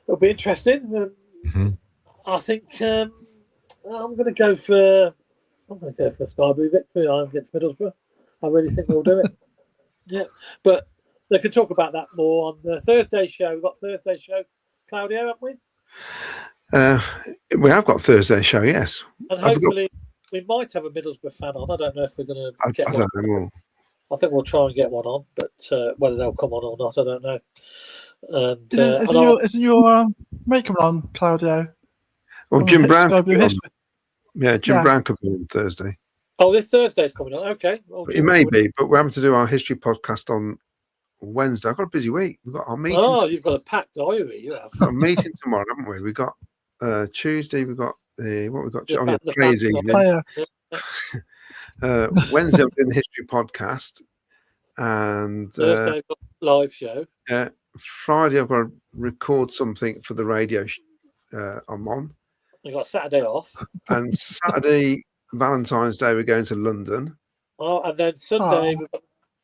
it'll be interesting. I think I'm going to go for Sky Blue victory against Middlesbrough. I really think we'll do it. Yeah, but they can talk about that more on the Thursday show. We've got Thursday show, Claudio, haven't we? We have got Thursday show, yes. And hopefully we might have a Middlesbrough fan on. I don't know if we're going to get one. I think we'll try and get one on, but whether they'll come on or not, I don't know. And isn't your mate coming on, Claudio? Well, Jim Brown could be on. Yeah, Jim Brown could be on Thursday. Oh, this Thursday's coming on. Okay. Well, it may be, but we're having to do our history podcast on Wednesday. I've got a busy week. We've got our meeting. Oh, you've got a packed diary. You have. We've got a meeting tomorrow, haven't we? We've got Tuesday. We've got what we've got. The Players evening. Wednesday, I'm doing the history podcast, and Thursday live show. Friday, I've got to record something for the radio. I'm on. You got Saturday off, and Saturday, Valentine's Day, we're going to London. Oh, and then Sunday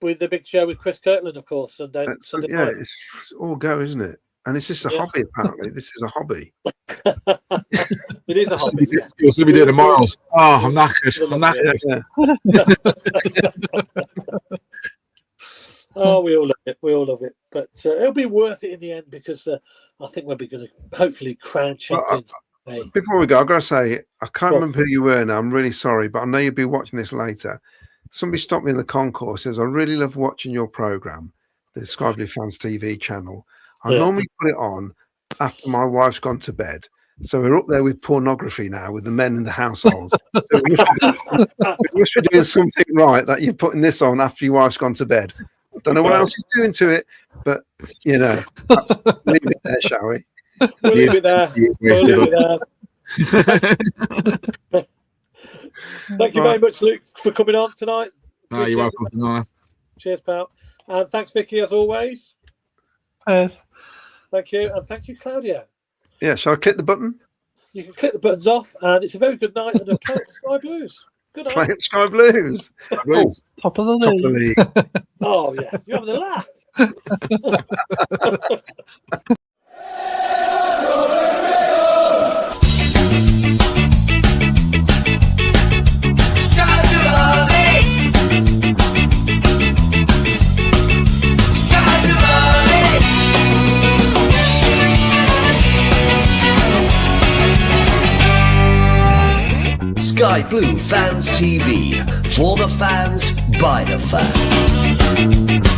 with the big show with Chris Kirkland, of course. Sunday night. It's all go, isn't it? And it's just a hobby. Apparently, this is a hobby. It is a hobby. You'll still be doing the miles. Oh, I'm knackered. Oh, we all love it. We all love it. But it'll be worth it in the end because I think we'll be going to hopefully crown champions. Before we go, I've got to say, I can't remember who you were now. I'm really sorry, but I know you'll be watching this later. Somebody stopped me in the concourse, says, I really love watching your programme, the Sky Blue Fans TV channel. I normally put it on after my wife's gone to bed. So we're up there with pornography now with the men in the household. So we must be doing something right that you're putting this on after your wife's gone to bed. I don't know what else he's doing to it, but, leave it there, shall we? We'll leave it there. Thank you very much, Luke, for coming on tonight. No, you're welcome. Cheers, pal. And thanks, Vicky, as always. Thank you. And thank you, Claudio. Yeah, shall I click the button? You can click the buttons off, and it's a very good night and a play at Sky Blues. Good night. Play at Sky Blues. Sky Blues. Top of the league. Oh, yeah. You're having a laugh. Sky Blue Fans TV, for the fans, by the fans.